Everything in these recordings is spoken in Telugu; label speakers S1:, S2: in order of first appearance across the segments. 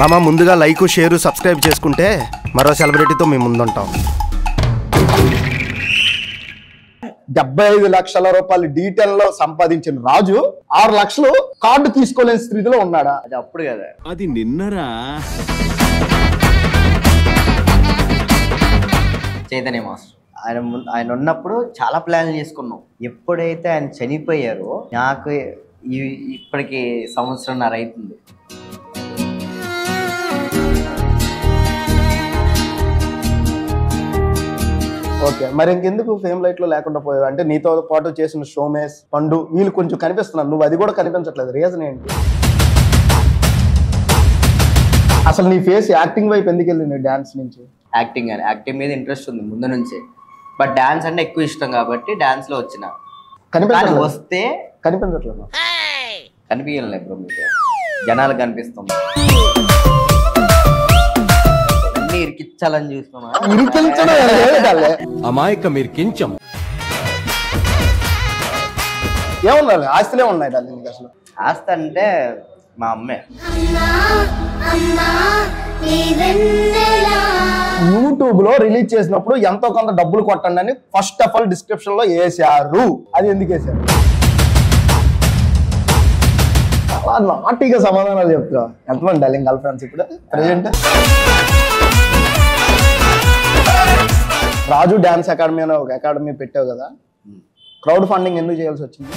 S1: మామ ముందుగా లైక్ షేర్ సబ్స్క్రైబ్ చేసుకుంటే మరో సెలబ్రిటీతో మేము ముందుంటాం.
S2: 75 లక్షల రూపాయలు డీటెయిల్ లో సంపాదించిన రాజు 6 లక్షలు కార్డు తీసుకోలేని స్థితిలో ఉన్నాడా?
S3: అది అప్పుడు కదా,
S4: అది నిన్నరా.
S3: చైతన్య మాస్టర్ ఆయన ఉన్నప్పుడు చాలా ప్లాన్లు చేసుకున్నాం. ఎప్పుడైతే ఆయన చనిపోయారో నాకు ఇప్పటికి సంవత్సరంన్నర అవుతుంది.
S2: ఓకే, మరి ఇంకెందుకు ఫేమ్ లైట్ లో లేకుండా పోయావు? అంటే నీతో పాటు చేసిన షోమేష్, పండు వీళ్ళు కొంచెం కనిపిస్తున్నారు, నువ్వు అది కూడా కనిపించట్లేదు. రీజన్ ఏంటి? అసలు నీ ఫేస్ యాక్టింగ్ వైపు ఎందుకు వెళ్ళింది డాన్స్ నుంచి?
S3: యాక్టింగ్ మీద ఇంట్రెస్ట్ ఉంది ముందు నుంచే, బట్ డాన్స్ అంటే ఎక్కువ ఇష్టం కాబట్టి డాన్స్ లో వచ్చిన. వస్తే
S2: కనిపించట్లేదు,
S3: కనిపించలే బ్రో, మీకు జనాలు కనిపిస్తాం, ఇరికించాలని చూస్తున్నా.
S4: అమాయక మీరు కించం
S2: ఏముండాలి? ఆస్తులే ఉన్నాయి నీకు అసలు?
S3: ఆస్తి అంటే మా అమ్మే.
S2: యూట్యూబ్ లో రిలీజ్ చేసినప్పుడు ఎంతో కొంత డబ్బులు కొట్టండి అని ఫస్ట్ ఆఫ్ ఆల్ డిస్క్రిప్షన్ లో వేసారు. అది ఎందుకు వేసారు? అలా నాటిగా సమాధానాలు చెప్తా. ఎంతమంది డార్లింగ్ గర్ల్ ఫ్రెండ్స్ ఇప్పుడు ప్రెజెంట్? రాజు డాన్స్ అకాడమీ అనే ఒక అకాడమీ పెట్టావు కదా, క్రౌడ్ ఫండింగ్ ఎందుకు చేయాల్సి వచ్చింది?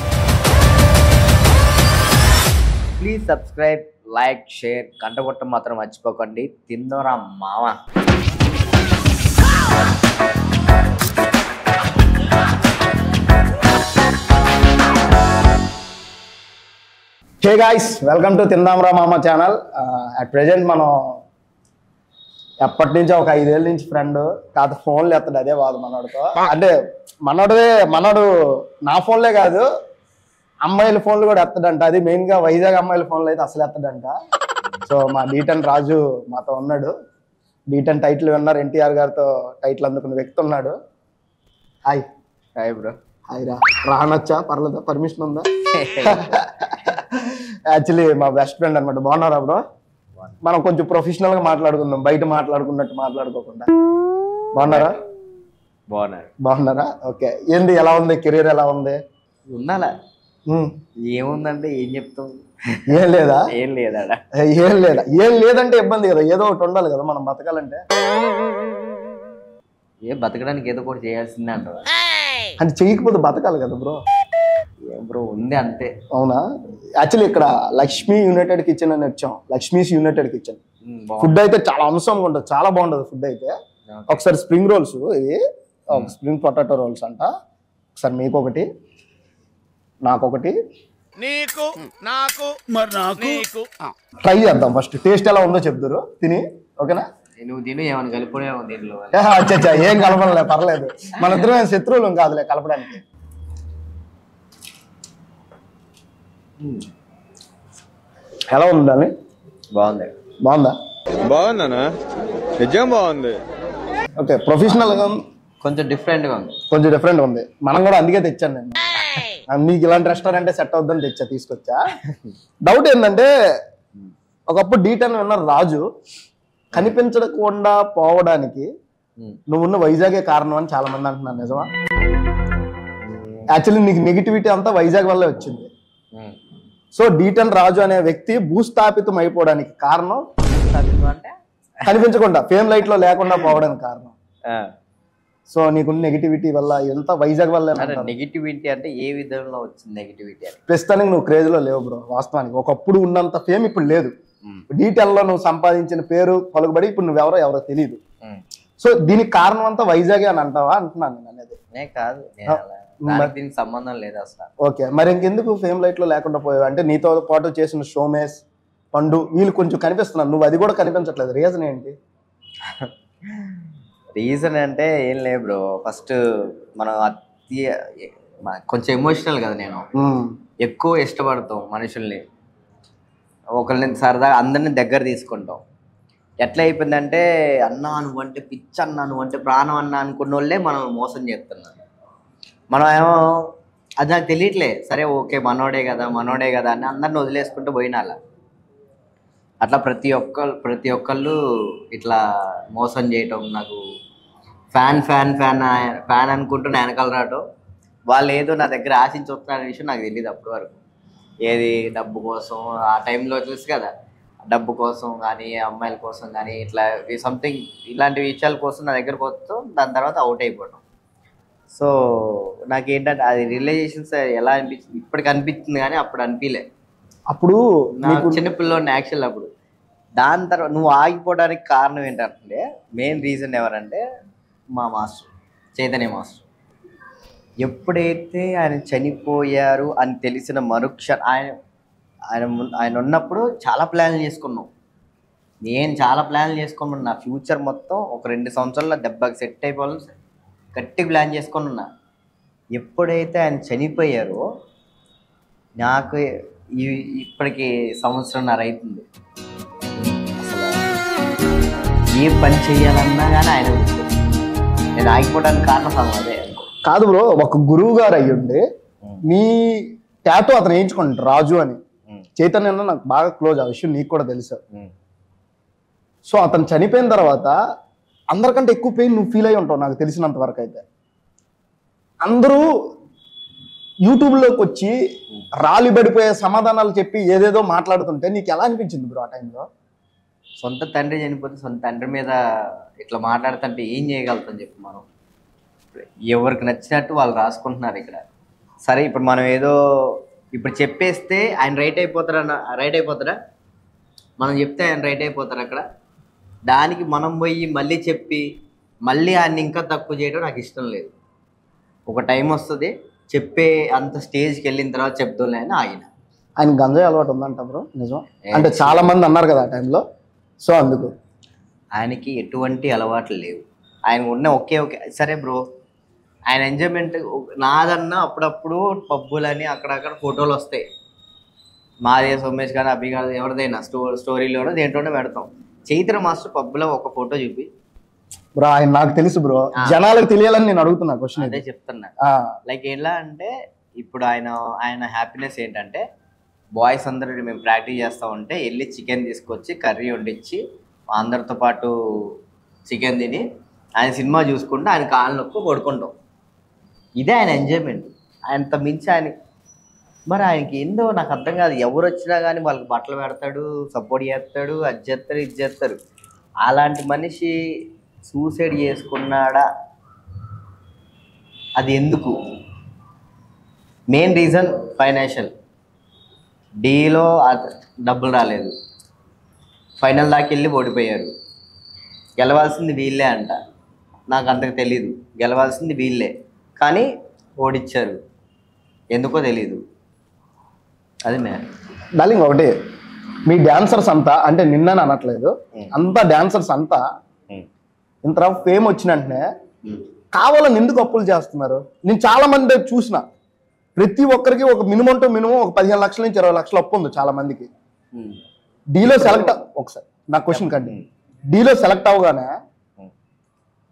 S3: ప్లీజ్ సబ్స్క్రైబ్, లైక్, షేర్, గంట కొట్టడం మాత్రం మర్చిపోకండి. తిందోరా మామ.
S2: హే గాయ్స్, వెల్కమ్ టు తిందాంరా మామ ఛానల్. అట్ ప్రెజెంట్ మనం ఎప్పటి నుంచో ఒక 5 ఏళ్ళ నుంచి ఫ్రెండ్, కాదు ఫోన్లు ఎత్తాడు, అదే బాధ మనోడితో. అంటే మనోడు నా ఫోన్లే కాదు అమ్మాయిల ఫోన్లు కూడా ఎత్తడంట. అది మెయిన్గా వైజాగ్ అమ్మాయిల ఫోన్లు అయితే అసలు ఎత్తడంట. సో మా D10 రాజు మాతో ఉన్నాడు. D10 టైటిల్ విన్నర్, NTR గారితో టైటిల్ అందుకున్న వ్యక్తి ఉన్నాడు. హాయ్.
S3: Hi bro.
S2: హాయ్ రా. రానొచ్చా? పర్లేదా? పర్మిషన్ ఉందా? యాక్చువల్లీ మా బెస్ట్ ఫ్రెండ్ అనమాట. బాగున్నారా బ్రో? మనం కొంచెం ప్రొఫెషనల్ గా మాట్లాడుకుందాం, బయట మాట్లాడుకున్నట్టు మాట్లాడుకోకుండా. బాగున్నారా? బాగున్నారా? ఓకే. ఏంది, ఎలా ఉంది కెరీర్? ఎలా ఉంది?
S3: ఉండాలా? ఏముందంటే ఏం చెప్తాం?
S2: ఏం లేదా?
S3: ఏం లేదా?
S2: ఏం లేదంటే ఇబ్బంది కదా, ఏదో ఒకటి ఉండాలి కదా మనం బతకాలంటే.
S3: బతకడానికి ఏదో ఒకటి చేయాల్సిందే అంటారా?
S2: అంటే చేయకపోతే బతకాలి కదా బ్రో.
S3: బ్రో ఉంది అంతే.
S2: అవునా? యాక్చువల్లీ ఇక్కడ లక్ష్మీ యునైటెడ్ కిచెన్ అని వచ్చాం. Lakshmi's United kitchen. ఫుడ్ అయితే చాలా అంశంగా ఉంటుంది, చాలా బాగుంటుంది ఫుడ్ అయితే. ఒకసారి స్ప్రింగ్ రోల్స్, ఇది స్ప్రింగ్ పొటాటో రోల్స్ అంట. ఒకసారి మీకు ఒకటి, నాకొకటి, ట్రై చేద్దాం. ఫస్ట్ టేస్ట్ ఎలా ఉందో చెప్తారు తిని, ఓకేనా?
S3: నువ్వు తిను, ఏమైనా కలిపేమో దీంట్లో.
S2: అచ్చా, ఏం కలపలే, పర్లేదు. మన ఇద్దరం శత్రువులు కాదులే కలపడానికి. ఎలా ఉండాలి? బాగుందా?
S5: బాగుందనా? నిజం బాగుంది.
S2: ఓకే. ప్రొఫెషనల్ గా
S3: కొంచెం డిఫరెంట్ గా
S2: ఉంది. మనం కూడా అందుకే తెచ్చాను నేను. మీకు ఇలాంటి రెస్టారెంట్ సెట్ అవుద్దని తీసుకొచ్చా. డౌట్ ఏంటంటే, ఒకప్పుడు D10 విన్నర్ రాజు కనిపించకుండా పోవడానికి నువ్వున్న వైజాగే కారణం అని చాలా మంది అంటున్నారు. నిజమా? యాక్చువల్లీ నీకు నెగిటివిటీ అంతా వైజాగ్ వల్లే వచ్చింది. సో D10 రాజు అనే వ్యక్తి భూస్థాపితం అయిపోవడానికి కారణం
S3: అంటే
S2: కనిపించకుండా, ఫేమ్ లైట్ లో లేకుండా పోవడానికి కారణం. సో నీకున్న నెగిటివిటీ వల్ల, ఎంత వైజాగ్ వల్ల.
S3: నెగిటివిటీ అంటే ఏ విధంలో వచ్చింది నెగిటివిటీ?
S2: ప్రస్తుతానికి నువ్వు క్రేజ్ లో లేవు బ్రో. వాస్తవానికి ఒకప్పుడు ఉన్నంత ఫేమ్ ఇప్పుడు లేదు. D10 లో నువ్వు సంపాదించిన పేరు, పలుకుబడి ఇప్పుడు ఎవరో తెలియదు. సో దీనికి కారణం అంతా వైజాగే అని అంటావా అంటున్నాను నేను. అనేది
S3: కాదు, దీనికి సంబంధం లేదు అసలు.
S2: ఓకే, మరి ఇంకెందుకు ఫేమ్ లైట్ లో లేకుండా పోయావు? అంటే నీతో పాటు చేసిన షోమేష్, పండు వీళ్ళు కొంచెం కనిపిస్తున్నారు, నువ్వు అది కూడా కనిపించట్లేదు. రీజన్ ఏంటి?
S3: రీజన్ అంటే ఏం లేదు బ్రో. ఫస్ట్ మనం కొంచెం ఎమోషనల్ కదా, నేను ఎక్కువ ఇష్టపడతాం మనుషుల్ని, ఒకరిని సరదాగా అందరిని దగ్గర తీసుకుంటాం. ఎట్లా అయిపోయిందంటే, అన్నా నువ్వంటే పిచ్చి, అన్నా నువ్వంటే ప్రాణం అన్నా అనుకున్న వాళ్ళే మనం మోసం చేస్తున్నాం. మనం ఏమో అది నాకు తెలియట్లే. సరే ఓకే, మనోడే కదా అని అందరిని వదిలేసుకుంటూ పోయినా. అట్లా ప్రతి ఒక్కళ్ళు ఇట్లా మోసం చేయటం, నాకు ఫ్యాన్ ఫ్యాన్ ఫ్యాన్ ఫ్యాన్ అనుకుంటూ నా వెనకాల రావటం, వాళ్ళు ఏదో నా దగ్గర ఆశించి వస్తున్నారనే విషయం నాకు తెలియదు అప్పటి వరకు. ఏది డబ్బు కోసం, ఆ టైంలో తెలుసు కదా, డబ్బు కోసం కానీ అమ్మాయిల కోసం కానీ ఇట్లా సంథింగ్ ఇలాంటి విషయాల కోసం నా దగ్గరకు వస్తాం, దాని తర్వాత అవుట్ అయిపోవడం. సో నాకేంటంటే అది రియలైజేషన్స్ ఎలా అనిపించింది ఇప్పటికి అనిపిస్తుంది, కానీ అప్పుడు అనిపించలే.
S2: అప్పుడు
S3: నాకు చిన్నపిల్లని యాక్చువల్ అప్పుడు. దాని తర్వాత నువ్వు ఆగిపోవడానికి కారణం ఏంటంటే మెయిన్ రీజన్ ఎవరంటే మా మాస్టర్ చైతన్య మాస్టర్. ఎప్పుడైతే ఆయన చనిపోయారు అని తెలిసిన మరుక్షణ ఆయన ఉన్నప్పుడు చాలా ప్లాన్లు చేసుకున్నాం. నేను చాలా ప్లాన్లు చేసుకున్నాను. నా ఫ్యూచర్ మొత్తం ఒక 2 సంవత్సరాల్లో దెబ్బకి సెట్ అయిపోవాలని గట్టి ప్లాన్ చేసుకొని ఉన్నా. ఎప్పుడైతే ఆయన చనిపోయారో నాకు ఇప్పటికి 1.5 సంవత్సరం అవుతుంది. అసలు ఏ పని చేయాలన్నా కానీ ఆయన నేను ఆగిపోవడానికి కారణం అదే.
S2: కాదు బ్రో, ఒక గురువు గారు అయ్యుండి మీ టాటూ అతను వేయించుకోండి, రాజు అని. చైతన్యంలో నాకు బాగా క్లోజ్, ఆ విషయం నీకు కూడా తెలుసు. సో అతను చనిపోయిన తర్వాత అందరికంటే ఎక్కువ పెయిన్ నువ్వు ఫీల్ అయ్యి ఉంటావు నాకు తెలిసినంత వరకు. అయితే అందరూ యూట్యూబ్లోకి వచ్చి రాలి పడిపోయే సమాధానాలు చెప్పి ఏదేదో మాట్లాడుతుంటే నీకు ఎలా అనిపించింది బ్రో ఆ టైంలో?
S3: సొంత తండ్రి చనిపోతే సొంత తండ్రి మీద ఇట్లా మాట్లాడుతుంటే ఏం చేయగలుగుతాం చెప్పు. మనం ఎవరికి నచ్చినట్టు వాళ్ళు రాసుకుంటున్నారు ఇక్కడ. సరే ఇప్పుడు మనం ఏదో ఇప్పుడు చెప్పేస్తే ఆయన రైట్ అయిపోతారా? మనం చెప్తే ఆయన రైట్ అయిపోతారు అక్కడ. దానికి మనం పోయి మళ్ళీ చెప్పి మళ్ళీ ఆయన ఇంకా తక్కువ చేయడం నాకు ఇష్టం లేదు. ఒక టైం వస్తుంది, చెప్పే అంత స్టేజ్కి వెళ్ళిన తర్వాత చెప్తాలే అని ఆయన
S2: గంజాయి అలవాటు ఉందంట బ్రో, నిజం? అంటే చాలా మంది అన్నారు కదా ఆ టైంలో. సో అందుకు
S3: ఆయనకి ఎటువంటి అలవాట్లు లేవు. ఆయన ఉన్న ఒకే సరే బ్రో, ఆయన ఎంజాయ్మెంట్ నాదన్నా అప్పుడప్పుడు పబ్బులని అక్కడక్కడ ఫోటోలు వస్తాయి. మాదే సోమేష్ కానీ అభి కానీ ఎవరిదైనా స్టోరీలో దేంట్లోనే పెడతాం. చైత్ర మాస్టర్ పబ్బులో ఒక ఫోటో చూపి
S2: బ్రో ఆయన నాకు తెలుసు బ్రో, జనాలకు తెలియాలని నేను అడుగుతున్నా క్వశ్చన్.
S3: అదే చెప్తున్నా. లైక్ ఎలా అంటే ఇప్పుడు ఆయన హ్యాపీనెస్ ఏంటంటే బాయ్స్ అందరూ మేము ప్రాక్టీస్ చేస్తూ ఉంటే వెళ్ళి చికెన్ తీసుకొచ్చి కర్రీ వండించి అందరితో పాటు చికెన్ తిని ఆయన సినిమా చూసుకుంటూ ఆయన కాళ్ళు నొక్కు పడుకుంటాం. ఇదే ఆయన ఎంజాయ్మెంట్. ఆయనంత మించి మరి ఆయనకి ఏందో నాకు అర్థం కాదు. ఎవరు వచ్చినా కానీ వాళ్ళకి బట్టలు పెడతాడు, సపోర్ట్ చేస్తాడు, అది చేస్తారు, ఇది చేస్తారు. అలాంటి మనిషి సూసైడ్ చేసుకున్నాడా? అది ఎందుకు? Main reason financial. డీలో డబ్బులు రాలేదు, ఫైనల్ దాకా వెళ్ళి ఓడిపోయారు. గెలవాల్సింది వీళ్ళే అంట, నాకు అంతకు తెలీదు. గెలవాల్సింది వీళ్ళే కానీ ఓడిచ్చారు, ఎందుకో తెలీదు. అది
S2: డార్లింగ్ ఒకటి, మీ డాన్సర్స్ అంతా, అంటే నిన్నని అనట్లేదు, అంతా డాన్సర్స్ అంతా ఇంత ఫేమ్ వచ్చిన వెంటనే కావాలని ఎందుకు అప్పులు చేస్తున్నారు? నేను చాలా మంది చూసిన, ప్రతి ఒక్కరికి ఒక మినిమం టు మినిమం ఒక 15 లక్షల నుంచి 20 లక్షల అప్పు ఉంది చాలా మందికి. డీలో సెలెక్ట్ ఒకసారి నా క్వశ్చన్ కండి, డీలో సెలెక్ట్ అవగానే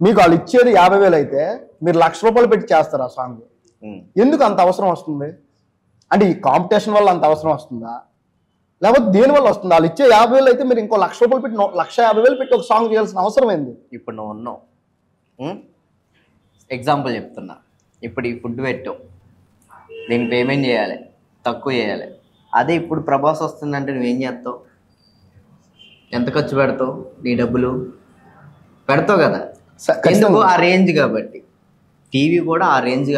S2: మీకు వాళ్ళు ఇచ్చేది 50,000 అయితే మీరు ₹1,00,000 పెట్టి చేస్తారు ఆ సాంగ్. ఎందుకు అంత అవసరం వస్తుంది? అంటే ఈ కాంపిటీషన్ వల్ల అంత అవసరం వస్తుందా, లేకపోతే దేని వల్ల వస్తుంది? వాళ్ళు ఇచ్చే 50,000 అయితే మీరు ఇంకో ₹1,00,000 పెట్టి 1,50,000 పెట్టి ఒక సాంగ్ చేయాల్సిన అవసరం ఏంది?
S3: ఇప్పుడు నువ్వు ఉన్నావు, ఎగ్జాంపుల్ చెప్తున్నా. ఇప్పుడు ఈ ఫుడ్ పెట్టావు, దీన్ని పేమెంట్ చేయాలి, తక్కువ చేయాలి. అదే ఇప్పుడు ప్రభాస్ వస్తుందంటే నువ్వేం చేస్తావు? ఎంత ఖర్చు పెడతావు? నీ డబ్బులు పెడతావు కదా. ఎందుకు? ఆ రేంజ్ కాబట్టి. టీవీ కూడా ఆ రేంజ్.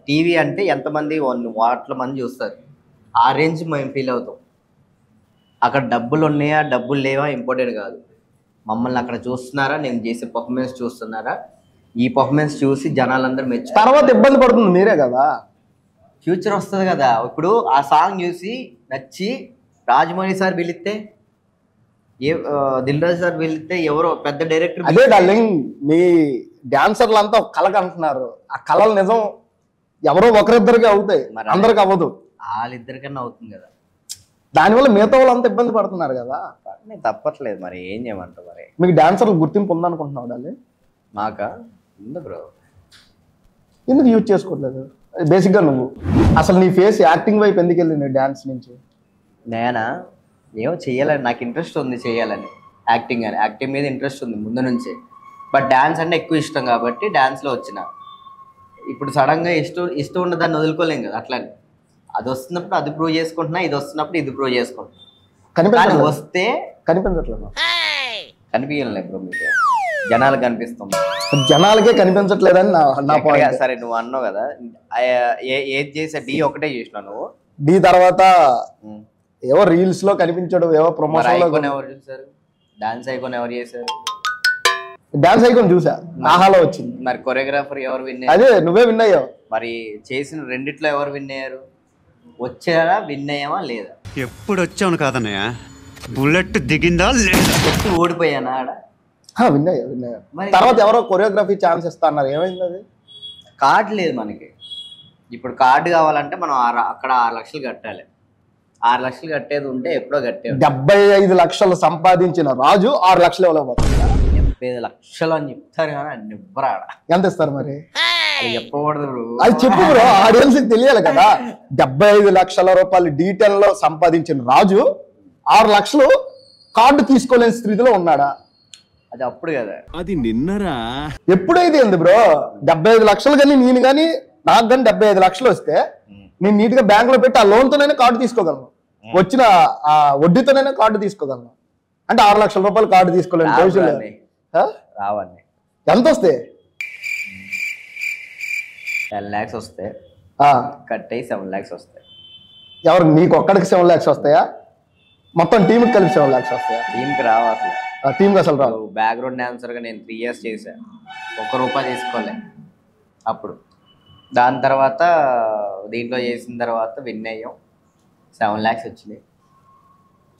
S3: టీవీ అంటే ఎంతమంది, 1,000,000 మంది చూస్తారు. ఆ రేంజ్ మేము ఫీల్ అవుతాం. అక్కడ డబ్బులు ఉన్నాయా డబ్బులు లేవా ఇంపార్టెంట్ కాదు. మమ్మల్ని అక్కడ చూస్తున్నారా, నేను చేసే పర్ఫార్మెన్స్ చూస్తున్నారా, ఈ పర్ఫార్మెన్స్ చూసి జనాలందరూ మెచ్చు.
S2: తర్వాత ఇబ్బంది పడుతుంది మీరే కదా.
S3: ఫ్యూచర్ వస్తుంది కదా. ఇప్పుడు ఆ సాంగ్ చూసి నచ్చి రాజమౌళి సార్ పిలిస్తే, దిల్ రాజు సార్ పిలిస్తే, ఎవరో పెద్ద డైరెక్టర్.
S2: అదే డార్లింగ్, మీ డాన్సర్లు అంతా ఒక కళ కంటున్నారు. ఆ కళలు నిజం ఎవరో ఒకరిద్దరికి అవుతాయి, అందరికి అవ్వదు.
S3: వాళ్ళిద్దరికన్నా అవుతుంది కదా.
S2: దానివల్ల మిగతా వాళ్ళు అంతా ఇబ్బంది పడుతున్నారు కదా.
S3: తప్పట్లేదు, మరి ఏం చేయమంటావు? మరి
S2: మీకు డాన్సర్లు గుర్తింపు ఉందనుకుంటున్నావు డార్లింగ్?
S3: మాకా ఉంది బ్రో.
S2: ఎందుకు యూజ్ చేసుకోవట్లేదు? బేసిక్గా నువ్వు అసలు నీ ఫేస్ యాక్టింగ్ వైపు ఎందుకు వెళ్ళింది డాన్స్ నుంచి?
S3: నేనా ఏమో చెయ్యాలని నాకు ఇంట్రెస్ట్ ఉంది, చేయాలని యాక్టింగ్ అని. యాక్టింగ్ మీద ఇంట్రెస్ట్ ఉంది ముందు నుంచే. బట్ డ్యాన్స్ అంటే ఎక్కువ ఇష్టం కాబట్టి డ్యాన్స్లో వచ్చిన. ఇప్పుడు సడన్గా ఇష్టం ఉన్న దాన్ని వదులుకోలేం కదా. అట్లానే అది వస్తున్నప్పుడు అది ప్రూవ్ చేసుకుంటున్నా, ఇది వస్తున్నప్పుడు ఇది ప్రూవ్ చేసుకుంటున్నా. కానీ వస్తే
S2: కనిపించట్లేదు,
S3: కనిపించలేదు బ్రో. మీకు జనాలకు కనిపిస్తుంది,
S2: జనాలకే కనిపించట్లేదని నా పాయింట్.
S3: సరే నువ్వు అన్నావు కదా, ఏది చేసా డి ఒకటే చేసినావు నువ్వు.
S2: డి తర్వాత ఏవో రీల్స్ లో కనిపించడం, ఏవో ప్రమోషన్ లో.
S3: ఎవరు చూసారు? డాన్స్ ఐకాన్ ఎవరు చేశారు?
S2: డాన్స్ ఐకాన్ చూసా, ఆహాలో వచ్చింది.
S3: మరి కొరియోగ్రాఫర్ ఎవరు విన్?
S2: అదే నువ్వే విన్ అయ్యావు.
S3: మరి చేసిన రెండిట్లో ఎవరు విన్ అయ్యారు? వచ్చారా, విన్ అయ్యామా లేదా?
S6: ఎప్పుడు వచ్చాను కాదన్నయ్య, బుల్లెట్ దిగిందా లేదా?
S3: ఓడిపోయానా ఆడ?
S2: విన్ అయ్యా. తర్వాత ఎవరో కొరియోగ్రఫీ ఛాన్స్ ఇస్తా అన్నారు, ఏమైంది అది?
S3: కార్డు లేదు మనకి. ఇప్పుడు కార్డు కావాలంటే మనం అక్కడ 6 లక్షలు కట్టాలి. 6 లక్షలు కట్టేది ఉంటే ఎప్పుడో కట్టే.
S2: 75 లక్షలు సంపాదించిన రాజు 6 లక్షలు ఇవ్వలేకపోతుంది.
S3: 75 లక్షలు అని చెప్తారు కానీ అన్ని ఇవ్వరాడ.
S2: ఎంత ఇస్తారు మరి?
S3: చెప్పకూడదు.
S2: అది చెప్పు బ్రో, ఆడియన్స్ తెలియాలి కదా. 75 లక్షల రూపాయలు డీటెయిల్ లో సంపాదించిన రాజు 6 లక్షలు కార్డు తీసుకోలేని స్థితిలో ఉన్నాడా?
S3: అది అప్పుడు కదా,
S4: అది నిన్నరా.
S2: ఎప్పుడైతే ఏంది బ్రో? 75 లక్షలు కానీ నేను కానీ నాకు కానీ 75 లక్షలు వస్తే నేను నీట్ గా బ్యాంక్ లో పెట్టి ఆ లోన్ తోనైనా కార్డు తీసుకోగలను, వచ్చిన ఆ వడ్డీతోనైనా కార్డు తీసుకోగలను. అంటే 6 లక్షల రూపాయలు కార్డు తీసుకోలేను రోజులు
S3: రావండి.
S2: ఎంత వస్తాయి?
S3: 10 lakhs వస్తే కట్ అయ్యి 7 lakhs వస్తాయి.
S2: ఎవరు? నీకు ఒక్కడికి 7 lakhs వస్తాయా? మొత్తం టీంకి కలిపి 7 lakhs వస్తాయా?
S3: టీంకి రావు అసలు.
S2: టీంకి అసలు రావు.
S3: బ్యాక్గ్రౌండ్ డాన్సర్గా నేను 3 years చేశా, ₹1 తీసుకోలే అప్పుడు. దాని తర్వాత దీంట్లో చేసిన తర్వాత విన్ అయ్యాం, 7 lakhs వచ్చినాయి.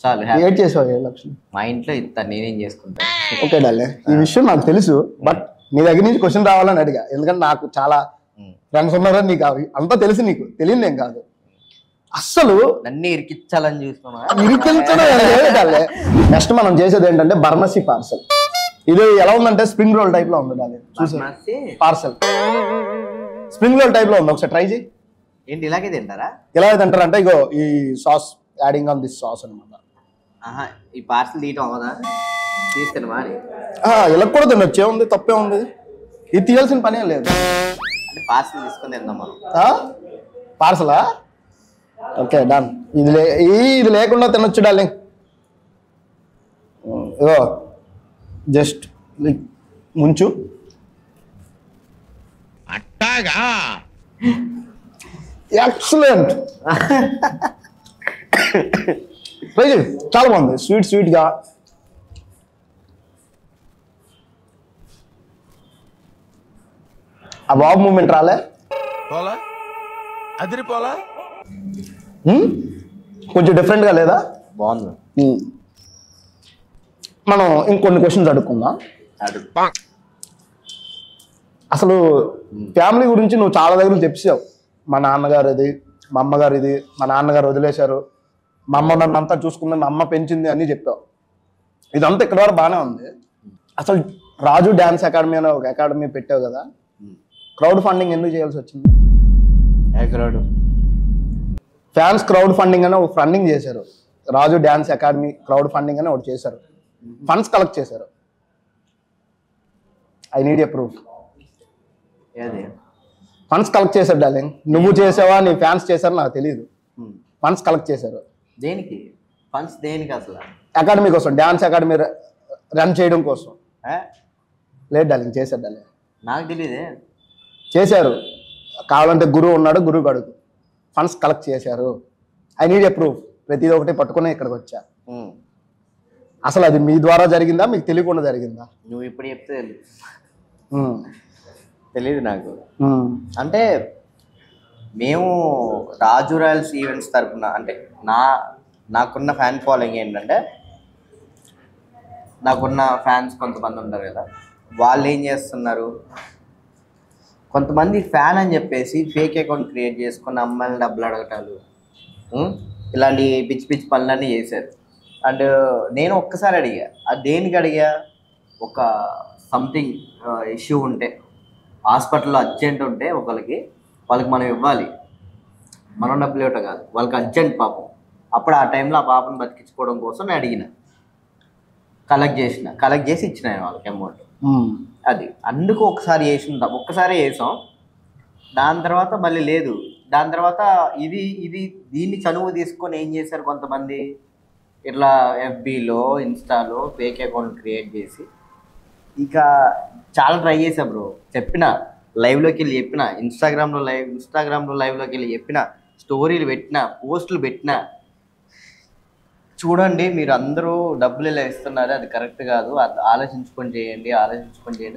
S3: చాలు.
S2: ఏడ్ చేసావు 7 లక్షలు?
S3: మా ఇంట్లో ఇస్తాను, నేనేం చేసుకుంటాను.
S2: ఓకే డాలే, ఈ విషయం నాకు తెలుసు, బట్ నీ దగ్గర నుంచి క్వశ్చన్ రావాలని అడిగా. ఎందుకంటే నాకు చాలా ఫ్రెండ్స్ ఉన్నారని నీకు అంతా తెలుసు, నీకు తెలియదు ఏం కాదు. అస్సలు
S3: నన్ను ఇరికించాలని చూస్తున్నా.
S2: నెక్స్ట్ మనం చేసేది ఏంటంటే బర్మసీ పార్సల్. ఇది ఎలా ఉందంటే స్ప్రింగ్ రోల్ టైప్ లో ఉంది డాలే. పార్సల్ స్ప్రింగ్ రోల్ టైప్ లో ఉంది, ఒకసారి ట్రై చేయి.
S3: ఏంటి ఇలాగే తింటారా?
S2: ఎలా తింటారు అంటే ఇగో ఈ sauce, adding on this sauce అనమాట.
S3: ఈ పార్సల్ తీయటం అవదా? తీస్తాను మరి.
S2: ఇలా కూడా తినొచ్చు, ఏముంది, తప్పే ఉంది. ఇది తీయాల్సిన పని ఏం లేదు.
S3: అంటే పార్సల్ తీసుకొని తిందాం మనం.
S2: పార్సలా? Okay done. ఇది లేకుండా తినొచ్చు డార్లింగ్. ఇగో జస్ట్ ముంచు.
S4: అట్టాగా
S2: ఎక్సలెంట్. చాలా బాగుంది, స్వీట్ స్వీట్ గా. ఆ బాబు మూమెంట్ రాలే,
S5: పోలా అదిరిపోలా.
S2: కొంచెం డిఫరెంట్ గా లేదా?
S3: బాగుంది.
S2: మనం ఇంకొన్ని క్వశ్చన్స్ అడుక్కుందాం. అసలు ఫ్యామిలీ గురించి నువ్వు చాలా దగ్గర చెప్పావు. మా నాన్నగారు ఇది, మా అమ్మగారు ఇది, మా నాన్నగారు వదిలేశారు, మా అమ్మ నన్ను అంతా చూసుకుంది, మా అమ్మ పెంచింది అని చెప్పావు. ఇదంతా ఇక్కడ వరకు బాగానే ఉంది. అసలు రాజు డ్యాన్స్ అకాడమీ అని ఒక అకాడమీ పెట్టావు కదా, క్రౌడ్ ఫండింగ్ ఎందుకు చేయాల్సి వచ్చింది? ఫ్యాన్స్ క్రౌడ్ ఫండింగ్ అని ఒక ఫండింగ్ చేశారు. రాజు డ్యాన్స్ అకాడమీ క్రౌడ్ ఫండింగ్ అని ఒకటి చేశారు, ఫండ్స్ కలెక్ట్ చేశారు. I need a proof. Funds collect చేశారు డార్లింగ్. నువ్వు చేసావా, నీ ఫ్యాన్స్ చేశారు నాకు తెలియదు. ఫండ్స్ కలెక్ట్ చేశారు.
S3: దేనికి ఫండ్స్? దేనికి అసలు?
S2: అకాడమీ కోసం, డ్యాన్స్ అకాడమీ రన్ చేయడం కోసం. లేదు డార్లింగ్, చేశారు డార్లింగ్.
S3: నాకు తెలియదే.
S2: చేశారు. కావాలంటే గురువు ఉన్నాడు, గురువు అడుగు. ఫండ్స్ కలెక్ట్ చేశారు. I need a proof. ప్రతిదీ ఒకటి పట్టుకుని ఇక్కడికి వచ్చా. అసలు అది మీ ద్వారా జరిగిందా, మీకు తెలియకుండా జరిగిందా?
S3: నువ్వు ఇప్పుడు చెప్తే తెలీదు నాకు. అంటే మేము రాజు రాయల్స్ ఈవెంట్స్ తరఫున, అంటే నాకున్న ఫ్యాన్ ఫాలోయింగ్ ఏంటంటే, నాకున్న ఫ్యాన్స్ కొంతమంది ఉంటారు కదా, వాళ్ళు ఏం చేస్తున్నారు, కొంతమంది ఫ్యాన్ అని చెప్పేసి ఫేక్ అకౌంట్ క్రియేట్ చేసుకుని అమ్మాయిని డబ్బులు అడగటాలు, ఇలాంటి పిచ్చి పిచ్చి పనులన్నీ చేశారు. అండ్ నేను ఒక్కసారి అడిగా, అది దేనికి అడిగా, ఒక సంథింగ్ ఇష్యూ ఉంటే, హాస్పిటల్లో అర్జెంట్ ఉంటే వాళ్ళకి మనం ఇవ్వాలి, మనం డబ్బులు ఇవ్వటం కాదు, వాళ్ళకి అర్జెంట్ పాపం అప్పుడు ఆ టైంలో ఆ పాపను బతికించుకోవడం కోసం నేను అడిగిన, కలెక్ట్ చేసి ఇచ్చిన వాళ్ళకి అమౌంట్. అది అందుకు ఒక్కసారి వేసాం. దాని తర్వాత మళ్ళీ లేదు. దాని తర్వాత దీన్ని చనువు తీసుకొని ఏం చేశారు కొంతమంది, ఇట్లా ఎఫ్బీలో ఇన్స్టాలో ఫేక్ అకౌంట్ క్రియేట్ చేసి ఇక చాలా ట్రై చేశా బ్రో. చెప్పిన లైవ్లోకి వెళ్ళి చెప్పిన, ఇన్స్టాగ్రామ్లో లైవ్లోకి వెళ్ళి చెప్పిన, స్టోరీలు పెట్టిన, పోస్టులు పెట్టిన, చూడండి మీరు అందరూ డబ్బులు ఇలా ఇస్తున్నారు, అది కరెక్ట్ కాదు, అది ఆలోచించుకొని చేయండి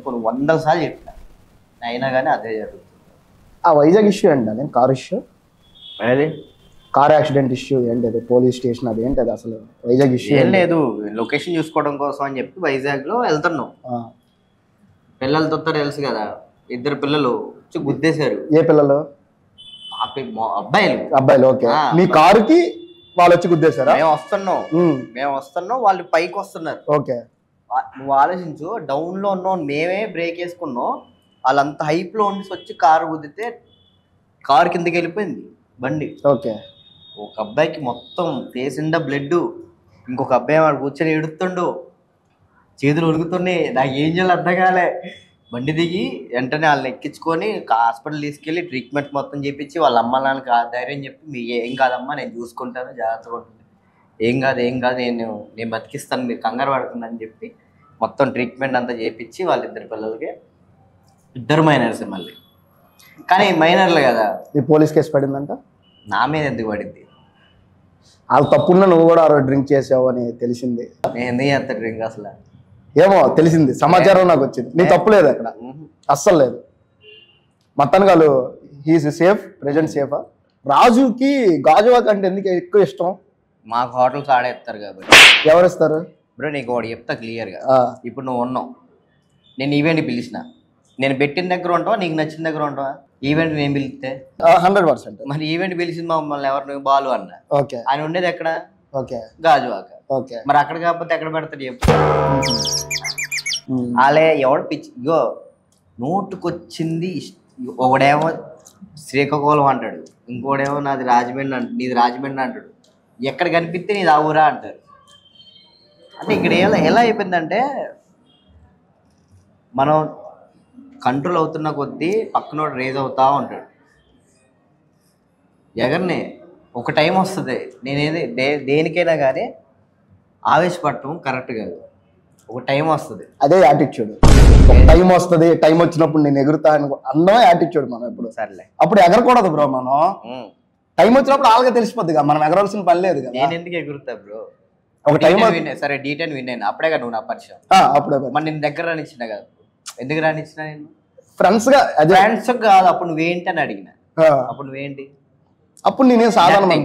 S3: కొన్ని 100 సార్లు చెప్పిన. అయినా కానీ అదే జరుగుతుంది.
S2: ఆ వైజాగ్ ఇష్యూ ఏంటి? అదే కార్ ఇష్యూ,
S3: అదే
S2: కార్ యాక్సిడెంట్ ఇష్యూ ఏంటి? అది పోలీస్ స్టేషన్ అది ఏంటి? అది అసలు వైజాగ్ ఇష్యూ
S3: ఏం లేదు, లొకేషన్ చూసుకోవడం కోసం అని చెప్పి వైజాగ్లో వెళ్తున్నాం. పిల్లలతో తెలుసు కదా, 2 పిల్లలు వచ్చి గుద్దేశారు.
S2: ఏ పిల్లలు? అబ్బాయిలు. ఓకే. మీ కారుకి వాళ్ళు వచ్చి గుద్దేశారా?
S3: మేము వస్తున్నాం వాళ్ళు పైకి వస్తున్నారు.
S2: ఓకే.
S3: నువ్వు ఆలోచించు, డౌన్ లో ఉన్నావు, మేమే బ్రేక్ వేసుకున్నాం, వాళ్ళంత హైప్ లో ఉండి వచ్చి కారు గుద్దితే కారు కిందకి వెళ్ళిపోయింది బండి.
S2: ఓకే.
S3: ఒక అబ్బాయికి మొత్తం ఫేస్ నిండా బ్లడ్, ఇంకొక అబ్బాయి వాడు కూర్చొని ఎడుతుండు, చేతులు ఉడుకుతున్నాయి. నాకు ఏం చేయాలి అర్థం కాలే. బండి దిగి వెంటనే వాళ్ళని ఎక్కించుకొని హాస్పిటల్ తీసుకెళ్ళి ట్రీట్మెంట్ మొత్తం చేయించి వాళ్ళ అమ్మ నాన్నకి ధైర్యం చెప్పి, మీ ఏం కాదమ్మా నేను చూసుకుంటాను, జాగ్రత్తగా ఉంటుంది, ఏం కాదు నేను బతికిస్తాను, మీరు కంగారు పడుతుంది అని చెప్పి మొత్తం ట్రీట్మెంట్ అంతా చేయించి వాళ్ళ 2 పిల్లలకి, 2 మైనర్స్ మళ్ళీ. కానీ మైనర్లు కదా.
S2: ఈ పోలీస్ కేసు పడిందంట.
S3: నా మీద ఎందుకు పడింది?
S2: వాళ్ళు తప్పున్నా నువ్వు కూడా ఆ రోజు డ్రింక్ చేసావు అని తెలిసింది.
S3: నేను ఎందుకు చేస్తా డ్రింక్ అసలు?
S2: ఏమో తెలిసింది, సమాచారం నాకు వచ్చింది. నీ తప్పు లేదు అక్కడ, అస్సలు లేదు. మొత్తానికి వాళ్ళు హీఈస్ సేఫ్, ప్రెజెంట్ సేఫా? రాజుకి గాజువాక్ అంటే ఎందుకు ఎక్కువ ఇష్టం?
S3: మాకు హోటల్స్ ఆడేస్తారు కాబట్టి.
S2: ఎవరు ఇస్తారు
S3: బ్రో? నీకు ఒకటి చెప్తా క్లియర్గా. ఇప్పుడు నువ్వు ఉన్నావు, నేను ఈవెంట్ పిలిచిన, నేను పెట్టిన దగ్గర ఉంటావా, నీకు నచ్చిన దగ్గర ఉంటావా? ఈవెంట్ నేను పిలిస్తే
S2: 100%.
S3: మరి ఈవెంట్ పిలిచింది మమ్మల్ని ఎవరు? బాలు అన్న.
S2: ఓకే.
S3: ఆయన ఉండేది ఎక్కడ?
S2: ఓకే,
S3: గాజువాక.
S2: ఓకే.
S3: మరి అక్కడ కాకపోతే ఎక్కడ పెడతాడు చెప్పు? అలే ఎవడు పిచ్చి, ఇగో నోటుకొచ్చింది. ఒకడేమో శ్రీకాకుళం అంటాడు, ఇంకోడేమో నీది రాజమండ్రి అంటాడు, ఎక్కడ కనిపిస్తే నీది ఆ ఊరా అంటారు. అంటే ఇక్కడ ఎలా అయిపోయిందంటే, మనం కంట్రోల్ అవుతున్న కొద్దీ పక్కనోడు రేజ్ అవుతా ఉంటాడు. ఎవరిని ఒక టైం వస్తుంది, నేనేది దేనికైనా కానీ ఆవేశపడటం కరెక్ట్ కాదు. ఒక టైం వస్తుంది,
S2: అదే యాటిట్యూడ్. టైం వస్తుంది, టైం వచ్చినప్పుడు నేను ఎగురుతా అన్నో యాటిట్యూడ్. మనం ఇప్పుడు
S3: సర్లే
S2: అప్పుడు ఎగరకూడదు బ్రో. మనం టైం వచ్చినప్పుడు ఆల్గా తెలిసిపోద్ది, మనం ఎగరాల్సిన పని లేదు కదా.
S3: నేను ఎందుకు ఎగురుతా బ్రో?
S2: ఒక టైం
S3: సరే D10 విన్ అయినా అప్పుడే కదా నువ్వు నా పరిచయం.
S2: అప్పుడే
S3: మరి నేను దగ్గర రానిచ్చిన కదా, ఎందుకు రానిచ్చిన? నేను
S2: ఫ్రెండ్స్ గా,
S3: ఫ్రెండ్స్ కాదు. అప్పుడు నువ్వేంటి అని అడిగిన, అప్పుడు నువ్వేంటి?
S2: అప్పుడు నేనే సాధారణ.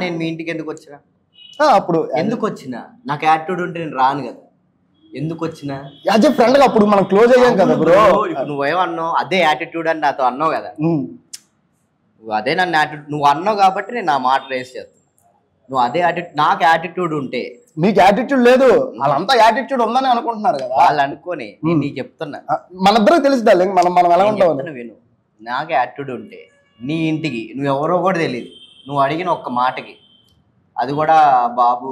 S3: నేను మీ ఇంటికి ఎందుకు వచ్చినా?
S2: అప్పుడు
S3: ఎందుకు వచ్చినా? నాకు యాటిట్యూడ్ ఉంటే నేను రాను కదా. ఎందుకు వచ్చినా?
S2: యాజ్ ఏ ఫ్రెండ్ గా అప్పుడు మనం క్లోజ్ అయ్యాం కదా బ్రో.
S3: ఇప్పుడు నువ్వేమన్నావు, అదే యాటిట్యూడ్ అని నాతో అన్నావు కదా. అదే నన్ను యాటిట్యూడ్ నువ్వు అన్నావు కాబట్టి నేను నా మాట రేస్ చేస్తాను. నువ్వు అదే యాటిట్యూడ్, నాకు యాటిట్యూడ్ ఉంటే.
S2: మీకు యాటిట్యూడ్ లేదు, వాళ్ళంతా యాటిట్యూడ్ ఉందని అనుకుంటున్నారు కదా.
S3: వాళ్ళు అనుకోని నేను నీకు చెప్తున్నా,
S2: మనిద్దరికి తెలుసు డార్లింగ్, మనం ఎలా ఉంటాం.
S3: విను, నాకు యాటిట్యూడ్ ఉంటే నీ ఇంటికి నువ్వు ఎవరో కూడా తెలియదు, నువ్వు అడిగిన ఒక్క మాటకి, అది కూడా బాబు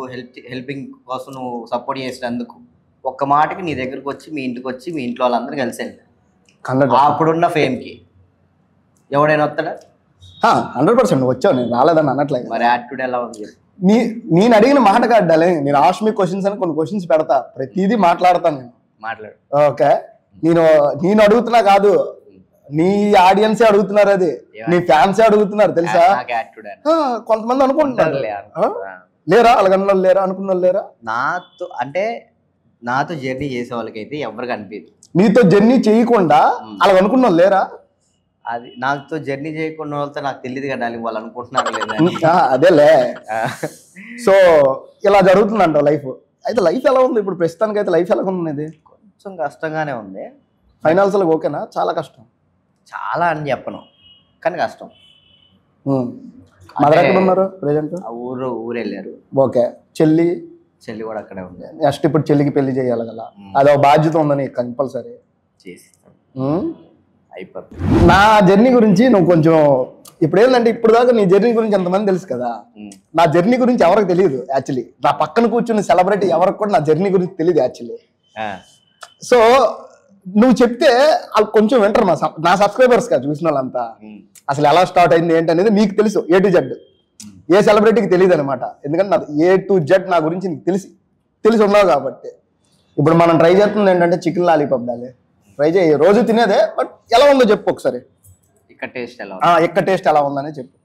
S3: హెల్పింగ్ కోసం నువ్వు సపోర్ట్ చేసినందుకు, ఒక్క మాటకి నీ దగ్గరకు వచ్చి మీ ఇంటికి వచ్చి మీ ఇంట్లో వాళ్ళందరూ కలిసి వెళ్ళి అప్పుడున్న ఫేమ్కి ఎవడైనా వస్తాడా?
S2: 100% నువ్వు వచ్చావు, నేను రాలేదని అనట్లేదు.
S3: మరి యాటిట్యూడ్ ఎలా ఉంది?
S2: నేను అడిగిన మాట కాదు డార్లింగ్, నేను ఆస్క్ మీ క్వశ్చన్స్ అని కొన్ని క్వశ్చన్స్ పెడతా, ప్రతిదీ మాట్లాడతాను నేను.
S3: మాట్లాడు.
S2: ఓకే. నేను అడుగుతున్నా కాదు, నీ ఆడియన్సే అడుగుతున్నారు, అది నీ ఫ్యాన్సే అడుగుతున్నారు తెలుసా. కొంతమంది అనుకుంటున్నారు లేరా, అలాగన్న లేరా, అనుకున్న లేరా?
S3: నాతో జర్నీ చేసే వాళ్ళకైతే ఎవరికి అనిపించదు.
S2: నీతో జర్నీ చేయకుండా అలా అనుకున్న లేరా?
S3: అది నాతో జర్నీ చేయకుండా వాళ్ళతో నాకు తెలియదు కదా, వాళ్ళు అనుకుంటున్నారు లేదా?
S2: అదేలే. సో ఇలా జరుగుతుందంట లైఫ్. అయితే లైఫ్ ఎలా ఉంది ఇప్పుడు ప్రస్తుతానికి? అయితే లైఫ్ ఎలా ఉంది?
S3: కొంచెం కష్టంగానే ఉంది.
S2: ఫైనాన్షియల్ ఓకేనా? చాలా కష్టం.
S3: చాలా అని చెప్పను, కానీ కష్టం.
S2: మదర్ ఎక్కడ ఉన్నారు ప్రెజెంట్?
S3: ఊరు వెళ్ళారు.
S2: ఓకే. చెల్లి
S3: కూడా అక్కడే ఉంది.
S2: నెక్స్ట్ ఇప్పుడు చెల్లికి పెళ్లి చేయాలి కదా, అదో బాధ్యత ఉందని కంపల్సరీ
S3: చేసి అయిపోతుంది.
S2: నా జర్నీ గురించి నువ్వు కొంచెం ఇప్పుడు ఏంటంటే ఇప్పుడు దాకా నీ జర్నీ గురించి ఎంతమంది తెలుసు కదా, నా జర్నీ గురించి ఎవరికి తెలియదు యాక్చువల్లీ. నా పక్కన కూర్చున్న సెలబ్రిటీ ఎవరికి కూడా నా జర్నీ గురించి తెలియదు యాక్చువల్లీ. సో నువ్వు చెప్తే వాళ్ళు కొంచెం వింటారు, నా సబ్స్క్రైబర్స్ గా చూసిన వాళ్ళంతా. అసలు ఎలా స్టార్ట్ అయింది ఏంటి అనేది నీకు తెలుసు A to Z. ఏ సెలబ్రిటీకి తెలియదు అనమాట, ఎందుకంటే నాకు A to Z నా గురించి నీకు తెలిసి ఉన్నావు కాబట్టి. ఇప్పుడు మనం ట్రై చేస్తుంది ఏంటంటే చికెన్ లాలీపాప్ డాలి. ట్రై చేయి, రోజు తినేదే, బట్ ఎలా ఉందో చెప్పు ఒకసారి.
S3: ఇక్కడ టేస్ట్ ఎలా ఉందని చెప్పు.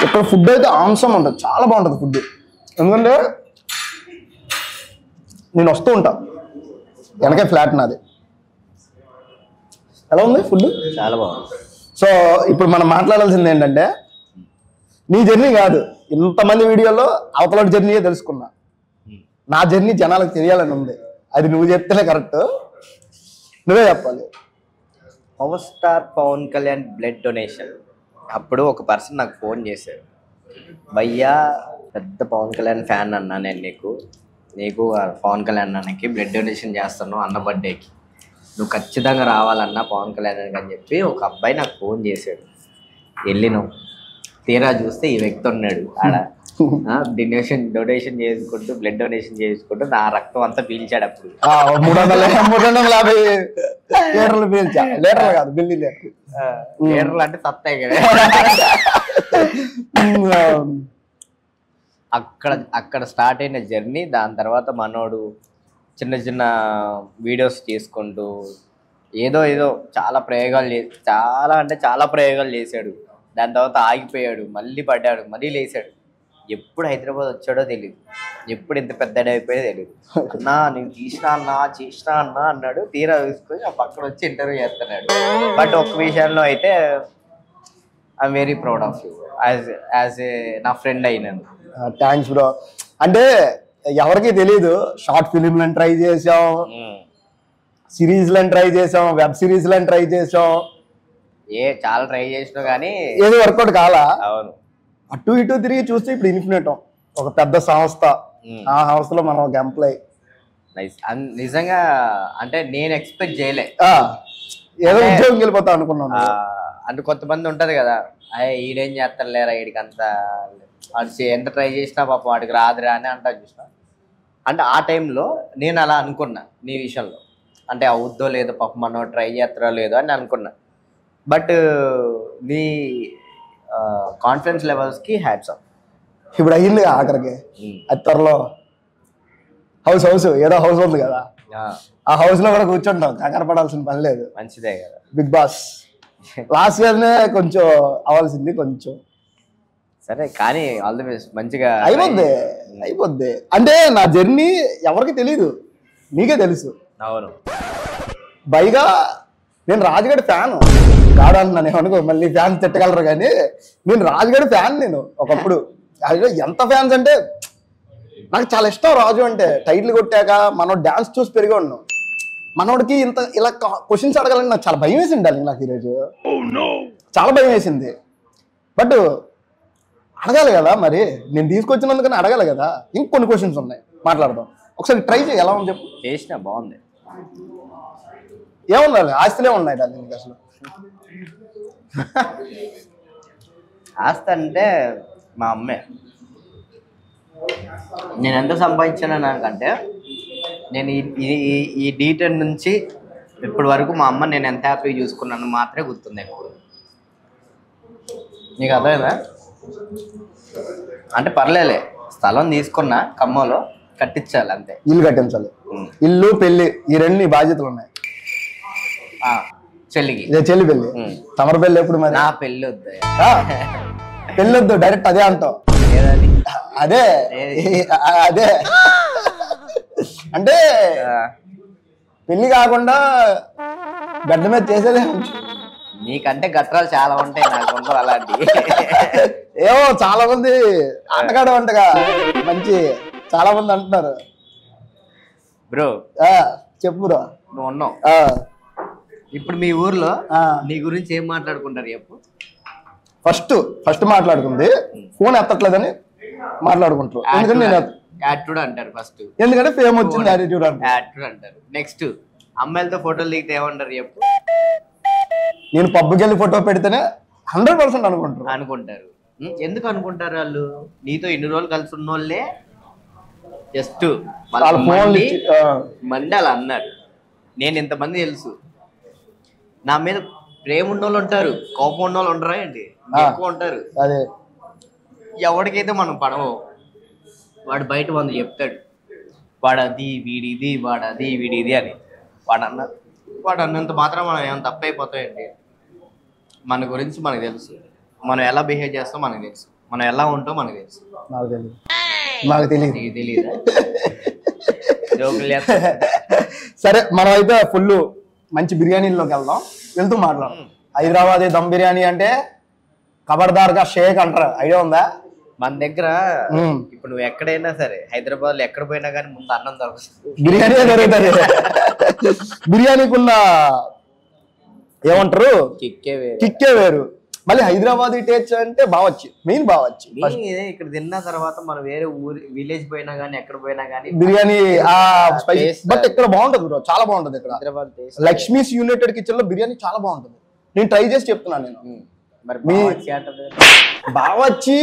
S2: ఇక్కడ ఫుడ్ అయితే ఆంసం ఉంటుంది, చాలా బాగుంటుంది ఫుడ్. ఎందుకంటే నేను వస్తూ ఉంటా, వెనకే ఫ్లాట్ నాది. ఎలా ఉంది ఫుడ్?
S3: చాలా బాగుంది.
S2: సో ఇప్పుడు మనం మాట్లాడాల్సింది ఏంటంటే నీ జర్నీ కాదు, ఇంతమంది వీడియోలో అవతల జర్నీయే తెలుసుకున్నా. నా జర్నీ జనాలకు తెలియాలని ఉంది, అది నువ్వు చెప్తేనే కరెక్ట్, నువ్వే చెప్పాలి.
S3: Power star Pawan Kalyan blood donation అప్పుడు ఒక పర్సన్ నాకు ఫోన్ చేశాడు, భయ్యా పెద్ద పవన్ కళ్యాణ్ ఫ్యాన్ అన్నా నేను, నీకు పవన్ కళ్యాణ్ అన్నకి బ్లడ్ డొనేషన్ చేస్తాను అన్న బర్త్డేకి, నువ్వు ఖచ్చితంగా రావాలన్నా పవన్ కళ్యాణ్ అని చెప్పి ఒక అబ్బాయి నాకు ఫోన్ చేశాడు. వెళ్ళినావు, తీరా చూస్తే ఈ వ్యక్తి ఉన్నాడు ఆడ, డొనేషన్ చేసుకుంటూ బ్లడ్ డొనేషన్ చేసుకుంటూ నా రక్తం అంతా పీల్చాడు. అప్పుడు
S2: 350 లీటర్లు పీల్చా, లీటర్లు కాదు బిల్లి
S3: లీటర్లు అంటే సత్తాయి కదా. అక్కడ స్టార్ట్ అయిన జర్నీ. దాని తర్వాత మనోడు చిన్న చిన్న వీడియోస్ చేసుకుంటూ ఏదో చాలా ప్రయోగాలు చేశాడు. దాని తర్వాత ఆగిపోయాడు, మళ్ళీ పడ్డాడు, మళ్ళీ లేచాడు. ఎప్పుడు హైదరాబాద్ వచ్చాడో తెలియదు, ఎప్పుడు ఇంత పెద్దగా అయిపోయో తెలియదు. అన్నా నేను చేసినా అన్నా అన్నాడు. తీరా చూసుకొని ఆ పక్కన వచ్చి ఇంటర్వ్యూ చేస్తున్నాడు. బట్ ఒక్క విషయంలో అయితే I'm very proud of you as a నా ఫ్రెండ్ అయినాను.
S2: Thanks bro. అంటే ఎవరికి తెలియదు, షార్ట్ ఫిలింలను ట్రై చేసాం, సిరీస్లను ట్రై చేసాం, వెబ్ సిరీస్లను ట్రై చేసాం,
S3: చాలా ట్రై చేసినా కానీ
S2: ఏది వర్కౌట్ కాలా.
S3: అవును,
S2: అటు ఇటు తిరిగి చూస్తే ఇప్పుడు ఇన్ఫినిటం ఒక పెద్ద సంస్థ, ఆ సంస్థలో మనం ఒక ఎంప్లాయ్.
S3: నిజంగా అంటే నేను ఎక్స్పెక్ట్ చేయలే,
S2: ఏదో ఉద్యోగం వెళ్ళిపోతా అనుకున్నాను.
S3: అంటే కొంతమంది ఉంటది కదా, ఈడేం చేస్తాను లేరా, వీడికి అంతా ఎంత ట్రై చేసినా పాపం వాడికి రాదురా అని అంటారు చూసిన. అంటే ఆ టైంలో నేను అలా అనుకున్నా నీ విషయంలో, అంటే అవుద్దో లేదో పాపం మనం ట్రై చేస్తారో లేదో అని అనుకున్నా. బట్ నీ కాన్ఫిడెన్స్ లెవెల్స్కి హ్యాట్స్ ఆఫ్.
S2: ఇప్పుడు అయ్యింది ఆఖరికి, అది త్వరలో హౌస్ ఏదో హౌస్ ఉంది కదా, ఆ హౌస్ లో కూడా కూర్చుంటాం, కంగారు పడాల్సిన పని లేదు.
S3: మంచిదే కదా.
S2: బిగ్ బాస్ లాస్ట్ ఇయర్నే కొంచెం అవ్వాల్సింది కొంచెం.
S3: సరే కానీ ఆల్ ది బెస్ట్, మంచిగా
S2: అయిపోద్ది. అంటే నా జర్నీ ఎవరికి తెలీదు, నీకే తెలుసు.
S3: అవును,
S2: పైగా నేను రాజుగడి ఫ్యాన్ కాదు అంటున్నాను, ఏమనుకో మళ్ళీ ఫ్యాన్స్ తిట్టగలరు కానీ నేను రాజుగడి ఫ్యాన్. నేను ఒకప్పుడు ఎంత ఫ్యాన్స్ అంటే నాకు చాలా ఇష్టం రాజు అంటే. టైటిల్ కొట్టాక మనోడు డాన్స్ చూసి పెరిగి ఉన్నాం, మనోడికి ఇలా క్వశ్చన్స్ అడగాలని నాకు చాలా భయం వేసింది. నాకు ఈరోజు చాలా భయం వేసింది, బట్ అడగాలి కదా మరి, నేను తీసుకొచ్చినందుకని అడగాలి కదా. ఇంకొన్ని క్వశ్చన్స్ ఉన్నాయి, మాట్లాడదాం. ఒకసారి ట్రై చేయి, ఎలా ఉంది చెప్పు.
S3: చేసినా బాగుంది.
S2: ఏముండాలి, ఆస్తులే ఉన్నాయి దాన్ని నీకు అసలు.
S3: ఆస్తి అంటే మా అమ్మే. నేను ఎంత సంపాదించాను నాకంటే, నేను ఈ D10 నుంచి ఇప్పటి వరకు మా అమ్మ నేను ఎంత హ్యాపీగా చూసుకున్నాను మాత్రమే గుర్తుంది ఎక్కువ. నీకు అర్థమైందా? అంటే పర్లేలే, స్థలం తీసుకున్నా ఖమ్మంలో, కట్టించాలి అంతే.
S2: ఇల్లు కట్టించాలి, ఇల్లు పెళ్లి ఈ రెండు నీ బాధ్యతలు ఉన్నాయి.
S3: చెల్లికి
S2: చెల్లి పెళ్లి, తమర పెళ్లి ఎప్పుడు మరి?
S3: నా పెళ్లి వద్దు,
S2: పెళ్లి వద్దు, డైరెక్ట్ అదే అంటావు. అదే అంటే పెళ్లి కాకుండా గడ్డ మీద చేసేదే.
S3: నీకంటే గట్రాలు చాలా ఉంటాయి, నాకు అలాంటివి.
S2: ఏమో చాలా మంది ఆటగాడు అంటగా మంచి చాలా మంది అంటున్నారు.
S3: బ్రో
S2: చెప్పు బ్రో.
S3: నువ్వు ఉన్నావు ఇప్పుడు మీ ఊర్లో, నీ గురించి ఏం మాట్లాడుకుంటారు చెప్పు.
S2: ఫస్ట్ మాట్లాడుకుంది ఫోన్ ఎత్తట్లేదని మాట్లాడుకుంటారు. ఎందుకంటే నేను
S3: యాటిట్యూడ్ అంటారు ఫస్ట్,
S2: ఎందుకంటే ఫేమ్ వచ్చింది యాటిట్యూడ్ అంటారు.
S3: అంటారు. నెక్స్ట్ అమ్మాయిలతో ఫోటోలు దిగితే ఏమంటారు చెప్పు?
S2: నేను పబ్కి వెళ్ళి ఫోటో పెడితేనే 100%
S3: అనుకుంటారు. ఎందుకు అనుకుంటారు వాళ్ళు? నీతో ఇన్ని రోజులు కలిసి ఉన్న వాళ్ళే జస్ట్
S2: వాళ్ళ ఫోన్లు
S3: మంది అలా అన్నారు. నేను ఇంతమంది తెలుసు, నా మీద ప్రేమ ఉన్నోళ్ళు ఉంటారు, కోపం ఉన్నోళ్ళు ఉంటారా ఏంటి, ఎక్కువ ఉంటారు.
S2: అదే
S3: ఎవరికైతే మనం పడవో వాడు బయట 100 చెప్తాడు, వాడది వీడిది, వాడది వీడిది అని. వాడు అన్నంత మాత్రం మనం ఏమైనా తప్పైపోతాయండి. మన గురించి మనకు తెలుసు, మనం ఎలా బిహేవ్ చేస్తాం మనకు తెలుసు, మనం ఎలా ఉంటాం మనకు తెలుసు.
S2: నాకు తెలియదు.
S3: నీకు తెలియదా? జోకులు
S2: సరే, మనం అయితే ఫుల్ మంచి బిర్యానీలోకి వెళ్తూ మాట్లాడదాం. హైదరాబాదీ దమ్ బిర్యానీ అంటే ఖబర్దార్గా షేక్ అంటారు, ఐడియా ఉందా?
S3: మన దగ్గర ఇప్పుడు నువ్వు ఎక్కడైనా సరే, హైదరాబాద్ లో ఎక్కడ పోయినా కానీ ముందు అన్నం దొరుకుతుంది,
S2: బిర్యానీ దొరుకుతుంది. బిర్యానీకున్న ఏమంటారు కిక్కే వేరు. మళ్ళీ హైదరాబాద్ టేస్ట్ అంటే బావచ్చు, మెయిన్ బావచ్చు.
S3: ఇక్కడ తిన్న తర్వాత మనం వేరే ఊరు విలేజ్ పోయినా గానీ ఎక్కడ పోయినా గానీ
S2: బిర్యానీ బట్ ఇక్కడ బాగుంటది బ్రో, చాలా బాగుంటది ఇక్కడ.
S3: హైదరాబాద్
S2: లక్ష్మీస్ యూనైటెడ్ కిచెన్ లో బిర్యానీ చాలా బాగుంటది. నేను ట్రై చేసి చెప్తున్నాను. నేను బావచ్చి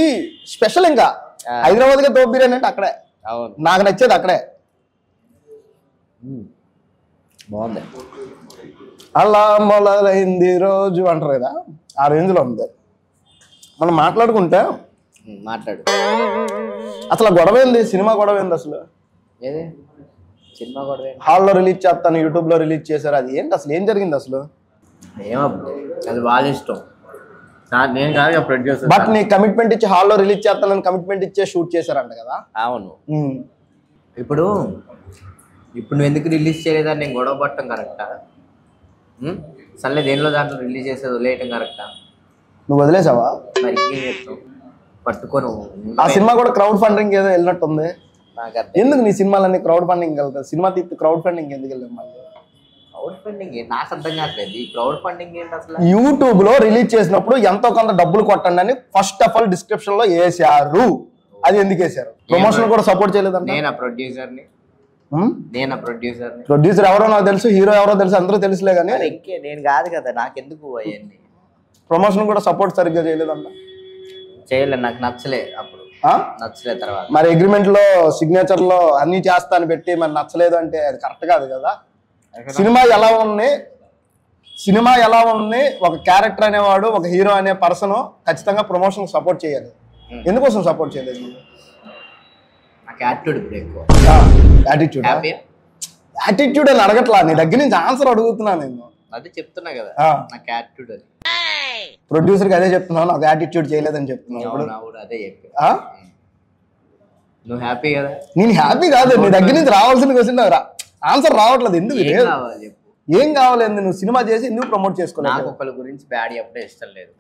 S2: స్పెషల్. ఇంకా హైదరాబాద్ గా దో బిర్యానీ అంటే అక్కడే నాకు నచ్చేది, అక్కడే
S3: బాగుంది.
S2: అలా మొదలైంది రోజు అంటారు కదా, ఆ రేంజ్ లో ఉంది. మనం మాట్లాడుకుంటే
S3: మాట్లాడు.
S2: అసలు గొడవ ఏంది, సినిమా గొడవ ఏంది అసలు?
S3: ఏది సినిమా గొడవ?
S2: హాల్లో రిలీజ్ చేస్తాను, యూట్యూబ్ లో రిలీజ్ చేశారు, అది ఏంటి అసలు? ఏం జరిగింది అసలు?
S3: ఏమో అది వాళ్ళ ఇష్టం, నేను కాదు ప్రొడ్యూసర్.
S2: బట్ నీ కమిట్మెంట్ ఇచ్చి హాల్లో రిలీజ్ చేస్తానని కమిట్మెంట్ ఇచ్చే షూట్ చేశారంట కదా?
S3: అవును. ఇప్పుడు నువ్వు ఎందుకు రిలీజ్ చేయలేదని నేను గొడవ పట్టడం కరెక్టా? సర్లే, దేనిలో దాంట్లో రిలీజ్ చేసేది వదిలేయటం కరెక్టా?
S2: నువ్వు వదిలేసావా?
S3: మరి ఇంకేం చెప్తావు? పట్టుకోను.
S2: ఆ సినిమా కూడా క్రౌడ్ ఫండింగ్ ఏదో వెళ్ళినట్టుంది. ఎందుకు నీ సినిమాలన్నీ క్రౌడ్ ఫండింగ్ వెళ్తాయి? సినిమా తీసి క్రౌడ్ ఫండింగ్ ఎందుకు వెళ్ళాం? మళ్ళీ
S3: క్రౌడ్ ఫండింగ్ నాకు అర్థం కావట్లేదు. ఈ క్రౌడ్ ఫండింగ్ ఏంటి అసలు?
S2: యూట్యూబ్ లో రిలీజ్ చేసినప్పుడు ఎంతో కొంత డబ్బులు కొట్టండి అని ఫస్ట్ ఆఫ్ ఆల్ డిస్క్రిప్షన్ లో వేసారు. అది ఎందుకు వేసారు? ప్రమోషన్ కూడా సపోర్ట్ చేయలేదంట.
S3: నేను ప్రొడ్యూసర్ని.
S2: ప్రొడ్యూసర్ ఎవరో నాకు తెలుసు, హీరో ఎవరో తెలుసు, అందరూ తెలుసులే కానీ
S3: ఇంకే నేను కాదు కదా, నాకెందుకు అవన్నీ?
S2: ప్రమోషన్ కూడా సపోర్ట్ సరిగ్గా చేయలేదంట.
S3: చేయలేదు, నాకు నచ్చలే అప్పుడు, నచ్చలేదు. తర్వాత
S2: మరి అగ్రిమెంట్ లో సిగ్నేచర్ లో అన్ని చేస్తా అని పెట్టి మరి నచ్చలేదు అంటే అది కరెక్ట్ కాదు కదా. సినిమా ఎలా ఉంది, ఒక క్యారెక్టర్ అనేవాడు, ఒక హీరో అనే పర్సన్ ఖచ్చితంగా ప్రమోషన్ సపోర్ట్ చేయాలి. ఎందుకోసం సపోర్ట్ చేయలేదు?
S3: నాకు యాటిట్యూడ్ ఇప్పుడు ఎక్కువ.
S2: యాటిట్యూడ్ అని అడగట్లా, నీ దగ్గర నుంచి ఆన్సర్ అడుగుతున్నా నేను.
S3: అదే చెప్తున్నా కదా, నాకు యాటిట్యూడ్. అది
S2: ప్రొడ్యూసర్ కి అదే చెప్తున్నావు, నాకు యాటిట్యూడ్ చేయలేదని చెప్తున్నావు.
S3: అదే చెప్పి నువ్వు హ్యాపీ కదా?
S2: నేను హ్యాపీ కాదు, నీ దగ్గర నుంచి రావాల్సిన క్వశ్చన్ ఆన్సర్ రావట్లేదు. ఎందుకు? ఏం కావాలేదు? నువ్వు సినిమా చేసి ఎందుకు ప్రమోట్ చేసుకోవాలి?
S3: నాకు ఒకళ్ళ గురించి బ్యాడ్ చెప్పడం ఇష్టం లేదు.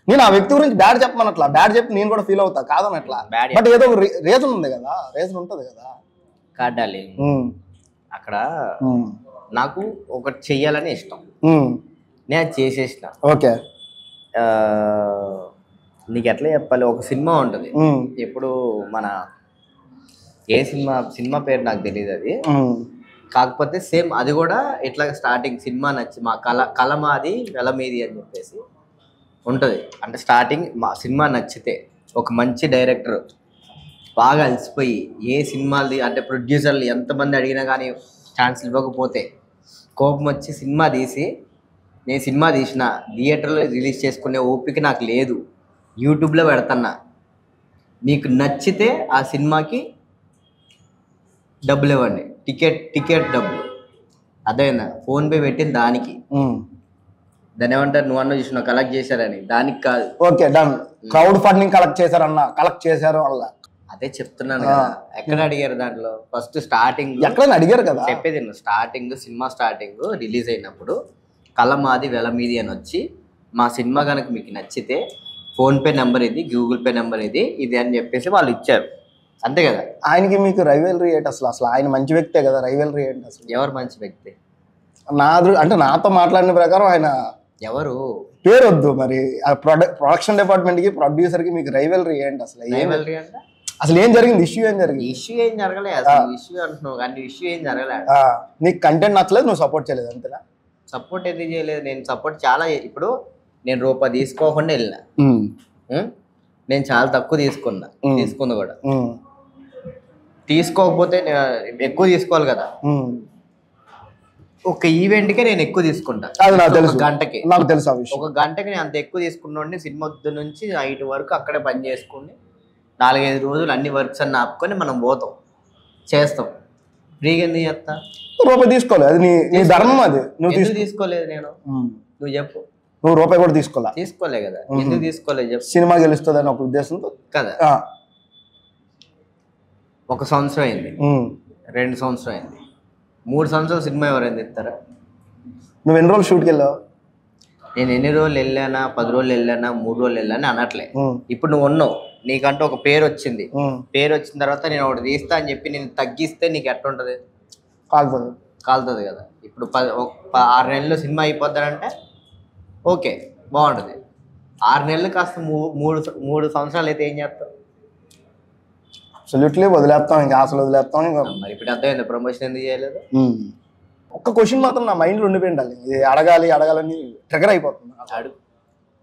S2: నేను ఆ వ్యక్తి గురించి బ్యాడ్ చెప్పమనట్లా, బ్యాడ్ చెప్పి నేను కూడా ఫీల్ అవుతా కాదనట్లా. బట్ ఏదో రీజన్ ఉంది కదా, రీజన్ ఉంటది కదా.
S3: కాడాలి అక్కడ నాకు ఒకటి చెయ్యాలని ఇష్టం, నేను చేసేసిన.
S2: ఓకే,
S3: నీకు ఎట్లా చెప్పాలి? ఒక సినిమా ఉంటుంది ఇప్పుడు మన ఏ సినిమా పేరు నాకు తెలియదు, అది కాకపోతే సేమ్ అది కూడా ఇట్లా స్టార్టింగ్ సినిమా నచ్చి మా కళ మాది వెల మీది అని చెప్పేసి ఉంటుంది. అంటే స్టార్టింగ్ మా సినిమా నచ్చితే ఒక మంచి డైరెక్టర్ బాగా అలసిపోయి ఏ సినిమాది అంటే ప్రొడ్యూసర్లు ఎంతమంది అడిగినా కానీ ఛాన్స్ ఇవ్వకపోతే కోపం వచ్చి సినిమా తీసి, నేను సినిమా తీసిన థియేటర్లో రిలీజ్ చేసుకునే ఓపిక నాకు లేదు, యూట్యూబ్లో పెడతన్నా, మీకు నచ్చితే ఆ సినిమాకి డబ్బులు ఇవ్వండి, టికెట్ డబ్బులు. అదేనా ఫోన్పే పెట్టిన దానికి, దాని ఏమంటారు? నువ్వు అన్న చూసిన కలెక్ట్ చేశారని, దానికి కాదు.
S2: Okay, done. Crowd funding collect చేశారు అలా.
S3: అదే చెప్తున్నాను కదా. ఎక్కడ అడిగారు దాంట్లో? ఫస్ట్ స్టార్టింగ్
S2: ఎక్కడైనా అడిగారు కదా.
S3: చెప్పేది సినిమా స్టార్టింగ్ రిలీజ్ అయినప్పుడు కళ మాది వెల మీది అని వచ్చి, మా సినిమా కనుక మీకు నచ్చితే ఫోన్పే నెంబర్ ఇది, గూగుల్ పే నెంబర్ ఇది అని చెప్పేసి వాళ్ళు ఇచ్చారు. అంతే కదా.
S2: ఆయనకి మీకు రైవెలరీ ఏంటి అసలు? ఆయన మంచి వ్యక్తే కదా, రైవెలరీ ఏంటి అసలు?
S3: ఎవరు మంచి వ్యక్తి?
S2: అంటే నాతో మాట్లాడిన ప్రకారం ఆయన
S3: ఎవరు?
S2: పేరు వద్దు. మరి ప్రొడక్షన్ డిపార్ట్మెంట్ కి, ప్రొడ్యూసర్ కి మీకు రైవెలరీ ఏంటి అసలు?
S3: రైవెలరీ అంటే
S2: అసలు ఏం జరిగింది? ఇష్యూ ఏం జరిగింది?
S3: ఇష్యూ ఏం జరగలే అసలు. ఇష్యూ అంటున్నావు కానీ ఇష్యూ ఏం జరగలే.
S2: నీకు కంటెంట్ నచ్చలేదు, నువ్వు సపోర్ట్ చేయలేదు అంతేనా?
S3: సపోర్ట్ ఎందుకు చేయలేదు? నేను సపోర్ట్ చాలా, ఇప్పుడు నేను రూపాయి తీసుకోకుండా వెళ్ళిన, నేను చాలా తక్కువ తీసుకుంది కూడా. తీసుకోకపోతే ఎక్కువ తీసుకోవాలి కదా. ఒక ఈవెంట్కే నేను ఎక్కువ తీసుకుంటా, గంటకి.
S2: నాకు తెలుసు
S3: ఒక గంటకి నేను అంత ఎక్కువ తీసుకున్నోడిని సినిమా వద్దు నుంచి 5 వరకు అక్కడే పని చేసుకుని 4-5 రోజులు అన్ని వర్క్స్ అన్ని ఆపుకొని మనం పోతాం, చేస్తాం. ఫ్రీగా ఎందుకు చేస్తా?
S2: రూపాయి తీసుకోలేదు, అది నీ ధర్మం. అది నువ్వు
S3: తీసుకోలేదు. నేను నువ్వు చెప్పు.
S2: నువ్వు రూపాయి కూడా తీసుకోలే
S3: కదా. ఎందుకు తీసుకోలేదు చెప్పు?
S2: సినిమా గెలుస్తుంది అని ఒక ఉద్దేశంతో
S3: కదా. 1 సంవత్సరం అయింది, 2 సంవత్సరం అయింది, 3 సంవత్సరాలు సినిమా ఎవరైనా ఇస్తారా?
S2: నువ్వు ఎన్ని రోజులు షూట్కి వెళ్ళావు?
S3: నేను ఎన్ని రోజులు వెళ్ళానా, 10 రోజులు వెళ్ళానా, 3 రోజులు వెళ్ళానా అనట్లే. ఇప్పుడు నువ్వు ఉన్నావు, నీకంటూ ఒక పేరు వచ్చింది. పేరు వచ్చిన తర్వాత నేను ఒకటి తీస్తా అని చెప్పి నేను తగ్గిస్తే నీకు ఎట్లా ఉంటుంది? కాలుతుంది కదా. ఇప్పుడు 6 నెలల్లో సినిమా అయిపోద్దానంటే ఓకే, బాగుంటుంది. 6 నెలలు కాస్త 3 సంవత్సరాలు అయితే ఏం చేస్తావు?
S2: అబ్సల్యూట్లీ వదిలేస్తాం, ఇంకా అసలు వదిలేస్తాం.
S3: మరి ఇప్పుడు అర్థమైంది ప్రమోషన్ ఎందుకు చేయలేదు?
S2: ఒక్క క్వశ్చన్ మాత్రం నా మైండ్లో ఉండిపోయిండాలి, ఇది అడగాలని ట్రిగర్ అయిపోతుంది.
S3: అడుగు,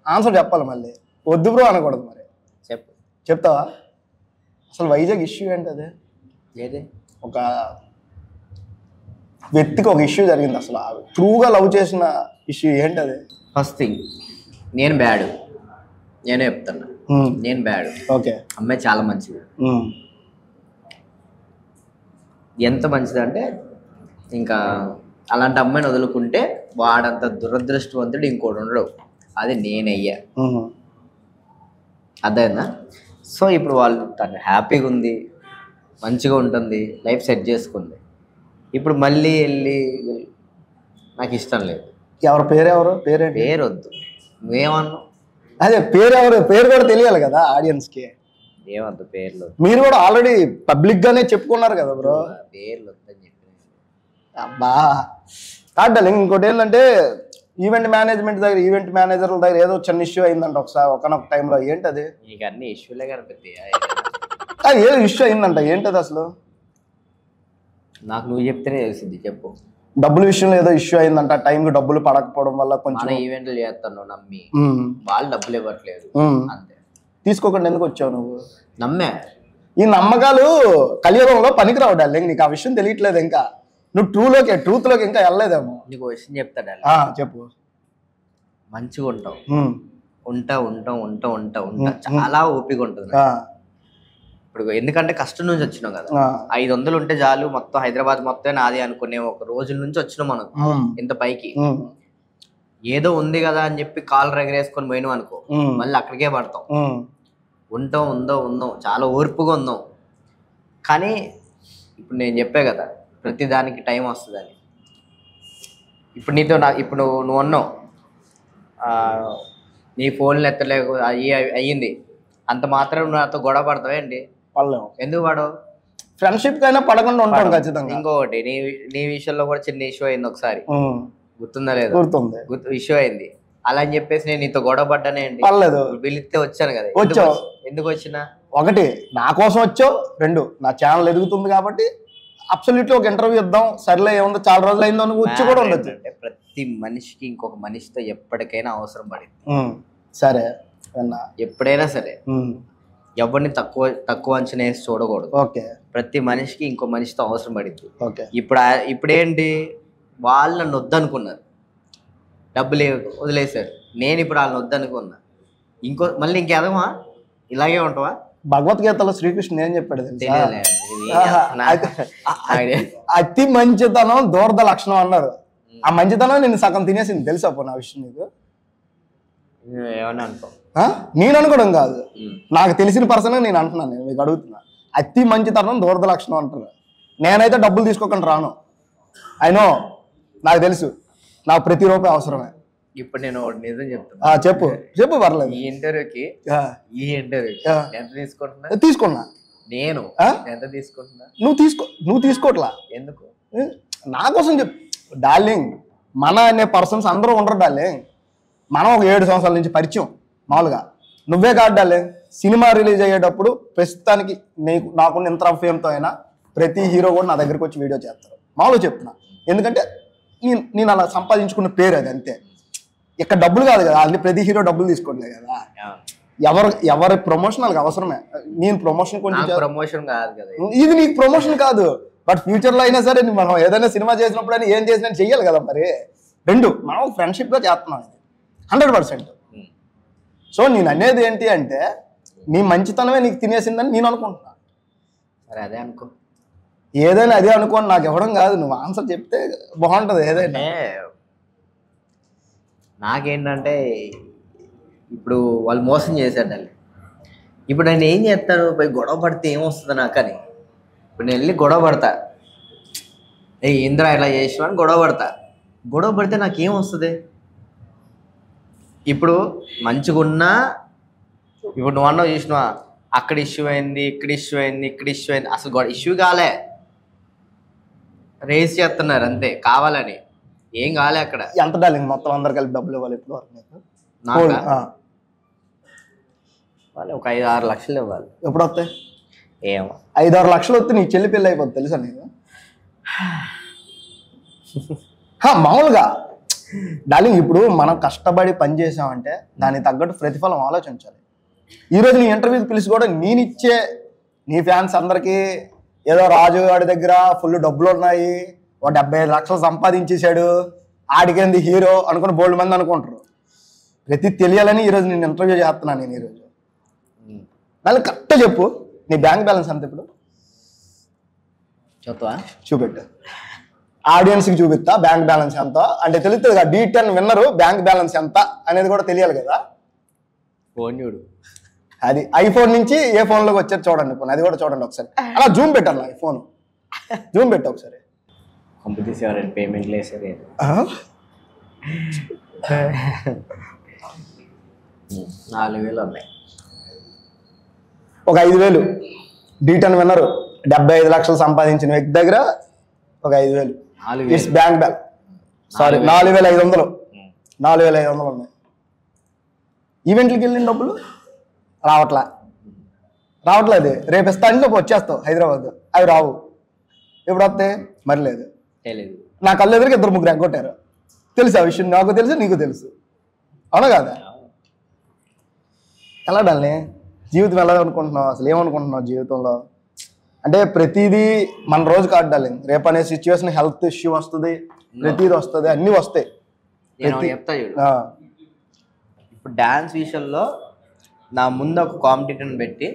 S2: ఆన్సర్ చెప్పాలి, మళ్ళీ వద్దు బ్రో అనకూడదు. మరి చెప్తావా? అసలు వైజాగ్ ఇష్యూ ఏంటి? అదే
S3: ఏది?
S2: ఒక వ్యక్తికి ఒక ఇష్యూ జరిగింది, అసలు ట్రూగా లవ్ చేసిన ఇష్యూ ఏంటి అది?
S3: ఫస్ట్ థింగ్, నేను బ్యాడ్, నేనే చెప్తున్నా, నేను బ్యాడ్.
S2: ఓకే.
S3: అమ్మాయి చాలా మంచిది. ఎంత మంచిదంటే ఇంకా అలాంటి అమ్మాయిని వదులుకుంటే వాడంత దురదృష్టవంతుడు ఇంకోటి ఉండడు. అది నేనయ్యా. అర్థమైందా? సో ఇప్పుడు వాళ్ళు తను హ్యాపీగా ఉంది, మంచిగా ఉంటుంది, లైఫ్ సెట్ చేసుకుంది. ఇప్పుడు మళ్ళీ వెళ్ళి నాకు ఇష్టం లేదు.
S2: ఎవరు పేరు
S3: వద్దు, నువ్వేమన్నావు?
S2: అదే పేరు కూడా తెలియాలి కదా ఆడియన్స్కి.
S3: ఏమద్దు పేర్లు.
S2: మీరు కూడా ఆల్రెడీ పబ్లిక్ గానే చెప్పుకున్నారు కదా బ్రో.
S3: పేర్లు వద్దని చెప్పి.
S2: అబ్బా కాదు. ఇంకోటి ఏంటంటే ఈవెంట్ మేనేజర్ల దగ్గర ఏదో చిన్న ఇష్యూ అయిందంట ఒకనొక టైంలో. ఏంటది?
S3: నీకు అన్ని ఇష్యూలే కనిపిస్తాయి.
S2: ఏదో ఇష్యూ అయిందంట, ఏంటది అసలు?
S3: నాకు నువ్వు చెప్తేనే తెలిసింది. చెప్పు.
S2: డబ్బుల విషయంలో ఏదో ఇష్యూ అయిందంట, టైంకి డబ్బులు పడకపోవడం వల్ల కొంచెం
S3: ఈవెంట్లు చేస్తాను నమ్మి వాళ్ళు డబ్బులు ఇవ్వట్లేదు, అంతే.
S2: తీసుకోకుండా ఎందుకు వచ్చావు నువ్వు?
S3: నమ్మే.
S2: ఈ నమ్మకాలు కలియుగంలో పనికి రావు డార్లింగ్, నీకు ఆ విషయం తెలియట్లేదు. ఇంకా నువ్వు ట్రూత్ లోకి ఇంకా వెళ్ళలేదేమో.
S3: నీకు విషయం చెప్తాడు.
S2: చెప్పు.
S3: మంచిగా ఉంటావు, ఉంటా చాలా ఓపిక ఉంటుంది. ఇప్పుడు ఎందుకంటే కష్టం నుంచి వచ్చినాం కదా. 500 ఉంటే చాలు, మొత్తం హైదరాబాద్ మొత్తం నాది అనుకునే ఒక రోజుల నుంచి వచ్చినాం మనం ఇంత పైకి. ఏదో ఉంది కదా అని చెప్పి కాలు రగరేసుకొని పోయినాం అనుకో, మళ్ళీ అక్కడికే పడతాం. ఉందాం చాలా ఓర్పుగా ఉందాం. కానీ ఇప్పుడు నేను చెప్పే కదా, ప్రతి దానికి టైం వస్తుందని. ఇప్పుడు నీతో ఇప్పుడు నువ్వు అన్నావు, నీ ఫోన్లు ఎత్తలేకు అయ్యింది అంత మాత్రం నువ్వు నాతో గొడవ పడతావేంటి? ఎందుకు పడవు?
S2: ఫ్రెండ్షిప్ కైనా పడకుండా ఉంటాం ఖచ్చితంగా.
S3: ఇంకొకటి, నీ విషయంలో కూడా చిన్న ఇష్యూ అయింది ఒకసారి, గుర్తుందా లేదా? ఇష్యూ అయింది. అలా అని చెప్పేసి నేను నీతో గొడవ పడ్డానేంటి? పిలిస్తే వచ్చాను కదా. ఎందుకు వచ్చినా? 1
S2: నా కోసం వచ్చావు, 2 నా ఛానల్ ఎదుగుతుంది కాబట్టి అబ్సల్యూట్లీ ఒక ఇంటర్వ్యూ ఇద్దాం, సర్లే ఏముందో చాలా రోజులు అయిందో నువ్వు వచ్చి కూడా ఉండొచ్చు.
S3: ప్రతి మనిషికి ఇంకొక మనిషితో ఎప్పటికైనా అవసరం పడింది.
S2: సరే,
S3: ఎప్పుడైనా సరే ఎవరిని తక్కువ అంచనా వేసి చూడకూడదు. ప్రతి మనిషికి ఇంకో మనిషితో అవసరం పడింది. ఇప్పుడేంటి, వాళ్ళు నన్ను వద్దనుకున్నారు, డబ్బులు వదిలేశారు. నేను ఇప్పుడు వాళ్ళని వద్దనుకున్నా. మళ్ళీ ఇంకేదమా ఇలాగే ఉంటావా?
S2: భగవద్గీతలో శ్రీకృష్ణుడు ఏం చెప్పాడు? అతి మంచితనం దూరద లక్షణం అన్నారు. ఆ మంచితనం నేను సగం తినేసింది తెలుసా నా విషయం నీకు?
S3: ఏమన్నా అనుకో,
S2: నేను అనుకోవడం కాదు, నాకు తెలిసిన పర్సన్ నేను అంటున్నాను. నేను మీకు అడుగుతున్నా, అతి మంచితనం దూరద లక్షణం అంటారు. నేనైతే డబ్బులు తీసుకోకుండా రాను. అయినో నాకు తెలుసు, నాకు ప్రతి రూపాయి అవసరమే.
S3: ఇప్పుడు నేను నిజం చెప్తున్నా.
S2: చెప్పు పర్లేదు.
S3: ఈ ఇంటర్వ్యూకి ఎంత
S2: తీసుకున్నా
S3: నేను ఎంత తీసుకుంటున్నా?
S2: నువ్వు తీసుకోవట్లా.
S3: ఎందుకు?
S2: నా కోసం చెప్పు డార్లింగ్. మన అనే పర్సన్స్ అందరూ ఉండరు డార్లింగ్. మనం ఒక 7 సంవత్సరాల నుంచి పరిచయం మామూలుగా. నువ్వే కాడాలి సినిమా రిలీజ్ అయ్యేటప్పుడు ప్రస్తుతానికి నాకున్న ఇంత ఫేమ్తో అయినా ప్రతి హీరో కూడా నా దగ్గరికి వచ్చి వీడియో చేస్తారు. మామూలుగా చెప్తున్నా, ఎందుకంటే నేను అలా సంపాదించుకున్న పేరు అది, అంతే. ఇక్కడ డబ్బులు కాదు కదా, అది ప్రతి హీరో డబ్బులు తీసుకోవట్లేదు కదా. ఎవరి ప్రమోషన్ వాళ్ళకి అవసరమే. నేను ప్రమోషన్ కొంచెం
S3: ప్రమోషన్ కాదు కదా,
S2: ఇది నీకు ప్రమోషన్ కాదు. బట్ ఫ్యూచర్ లో అయినా సరే మనం ఏదైనా సినిమా చేసినప్పుడు అయినా ఏం చేసినా చెయ్యాలి కదా. మరి రెండు మనం ఫ్రెండ్షిప్ గా చేస్తున్నాం, 100%. సో నేను అనేది ఏంటి అంటే నీ మంచితనమే నీకు తినేసిందని నేను అనుకుంటున్నా.
S3: సరే అదే అనుకో,
S2: ఏదైనా అదే అనుకోని నాకు ఇవ్వడం కాదు, నువ్వు ఆన్సర్ చెప్తే బాగుంటది. ఏదైనా
S3: నాకేంటంటే ఇప్పుడు వాళ్ళు మోసం చేశారు, ఇప్పుడు నేను ఏం చేస్తాను, పోయి గొడవ పడితే ఏమొస్తుంది నాకు అని. ఇప్పుడు నేను వెళ్ళి గొడవ పడతా, ఇంద్ర ఇలా చేసినా అని గొడవ పడితే నాకేమొస్తుంది? ఇప్పుడు మంచిగా ఉన్నా, ఇప్పుడు నువ్వు అన్నావు చూసినావా, అక్కడ ఇష్యూ అయింది, ఇక్కడ ఇష్యూ అయింది, అసలు ఇష్యూ కాలే, రేస్ చేస్తున్నారు అంతే కావాలని, ఏం కాలే అక్కడ.
S2: ఎంత డార్లింగ్ మొత్తం అందరు కలిపి డబ్బులు ఇవ్వాలి ఇప్పుడు
S3: వాళ్ళు ఒక 5-6 లక్షలు ఇవ్వాలి.
S2: ఎప్పుడు వస్తాయి?
S3: ఏమో
S2: 5-6 లక్షలు వస్తే నీ చెల్లి పెళ్ళి అయిపోతుంది తెలుసా నీకు. మామూలుగా డార్లింగ్ ఇప్పుడు మనం కష్టపడి పని చేసామంటే దానికి తగ్గట్టు ప్రతిఫలం ఆలోచించాలి. ఈరోజు నీ ఇంటర్వ్యూకి పిలిచి కూడా నేనిచ్చే నీ ఫ్యాన్స్ అందరికీ ఏదో రాజు వాడి దగ్గర ఫుల్ డబ్బులు ఉన్నాయి, 75 లక్షలు సంపాదించేశాడు, ఆడికేంది హీరో అనుకుని బోల్డ్ మంది అనుకుంటారు. ప్రతి తెలియాలని ఈరోజు నేను ఇంటర్వ్యూ చేస్తున్నాను. నేను ఈరోజు దానికి కరెక్ట్గా చెప్పు, నీ బ్యాంక్ బ్యాలెన్స్ ఎంత ఇప్పుడు చూపెట్టు, ఆడియన్స్కి చూపిస్తా బ్యాంక్ బ్యాలెన్స్ ఎంత అంటే తెలుస్తుంది కదా. D10 విన్నరు బ్యాంక్ బ్యాలెన్స్ ఎంత అనేది కూడా తెలియాలి కదా.
S3: ఫోన్ చూడు,
S2: అది ఐఫోన్ నుంచి ఏ ఫోన్లోకి వచ్చారు చూడండి, ఫోన్ అది కూడా చూడండి ఒకసారి. అలా జూమ్ పెట్టాలి, ఐఫోన్ జూమ్ పెట్టు ఒకసారి.
S3: పేమెంట్లు వేసేది 4,000 ఉన్నాయి,
S2: ఒక 5,000 D10 విన్నరు 75 లక్షలు సంపాదించిన వ్యక్తి దగ్గర ఒక 5,000 ఇట్స్ బ్యాంక్ బ్యాలెన్స్. సారీ 4,500 ఉన్నాయి. ఈవెంట్లకి వెళ్ళిన డబ్బులు రావట్లేదు. రేపు ఇస్తా ఇంట్లో వచ్చేస్తావు హైదరాబాద్, అవి రావు. ఎప్పుడు వస్తాయి మరి లేదు. నా కళ్ళు ఎదురుకి 2-3 ఎగ్గొట్టారు, తెలుసు ఆ విషయం, నాకు తెలుసు నీకు తెలుసు, అవునా కాదా? ఎలా డాల్ని జీవితం ఎలా అనుకుంటున్నావు, అసలు ఏమనుకుంటున్నావు జీవితంలో? అంటే ప్రతిదీ మన రోజు కాదు డార్లింగ్, రేపు అనే సిచ్యువేషన్, హెల్త్ ఇష్యూ వస్తుంది, ప్రతిదీ వస్తుంది, అన్నీ వస్తాయి.
S3: చెప్తా చూడు, ఇప్పుడు డాన్స్ విషయంలో నా ముందు ఒక కాంపిటీషన్ పెట్టి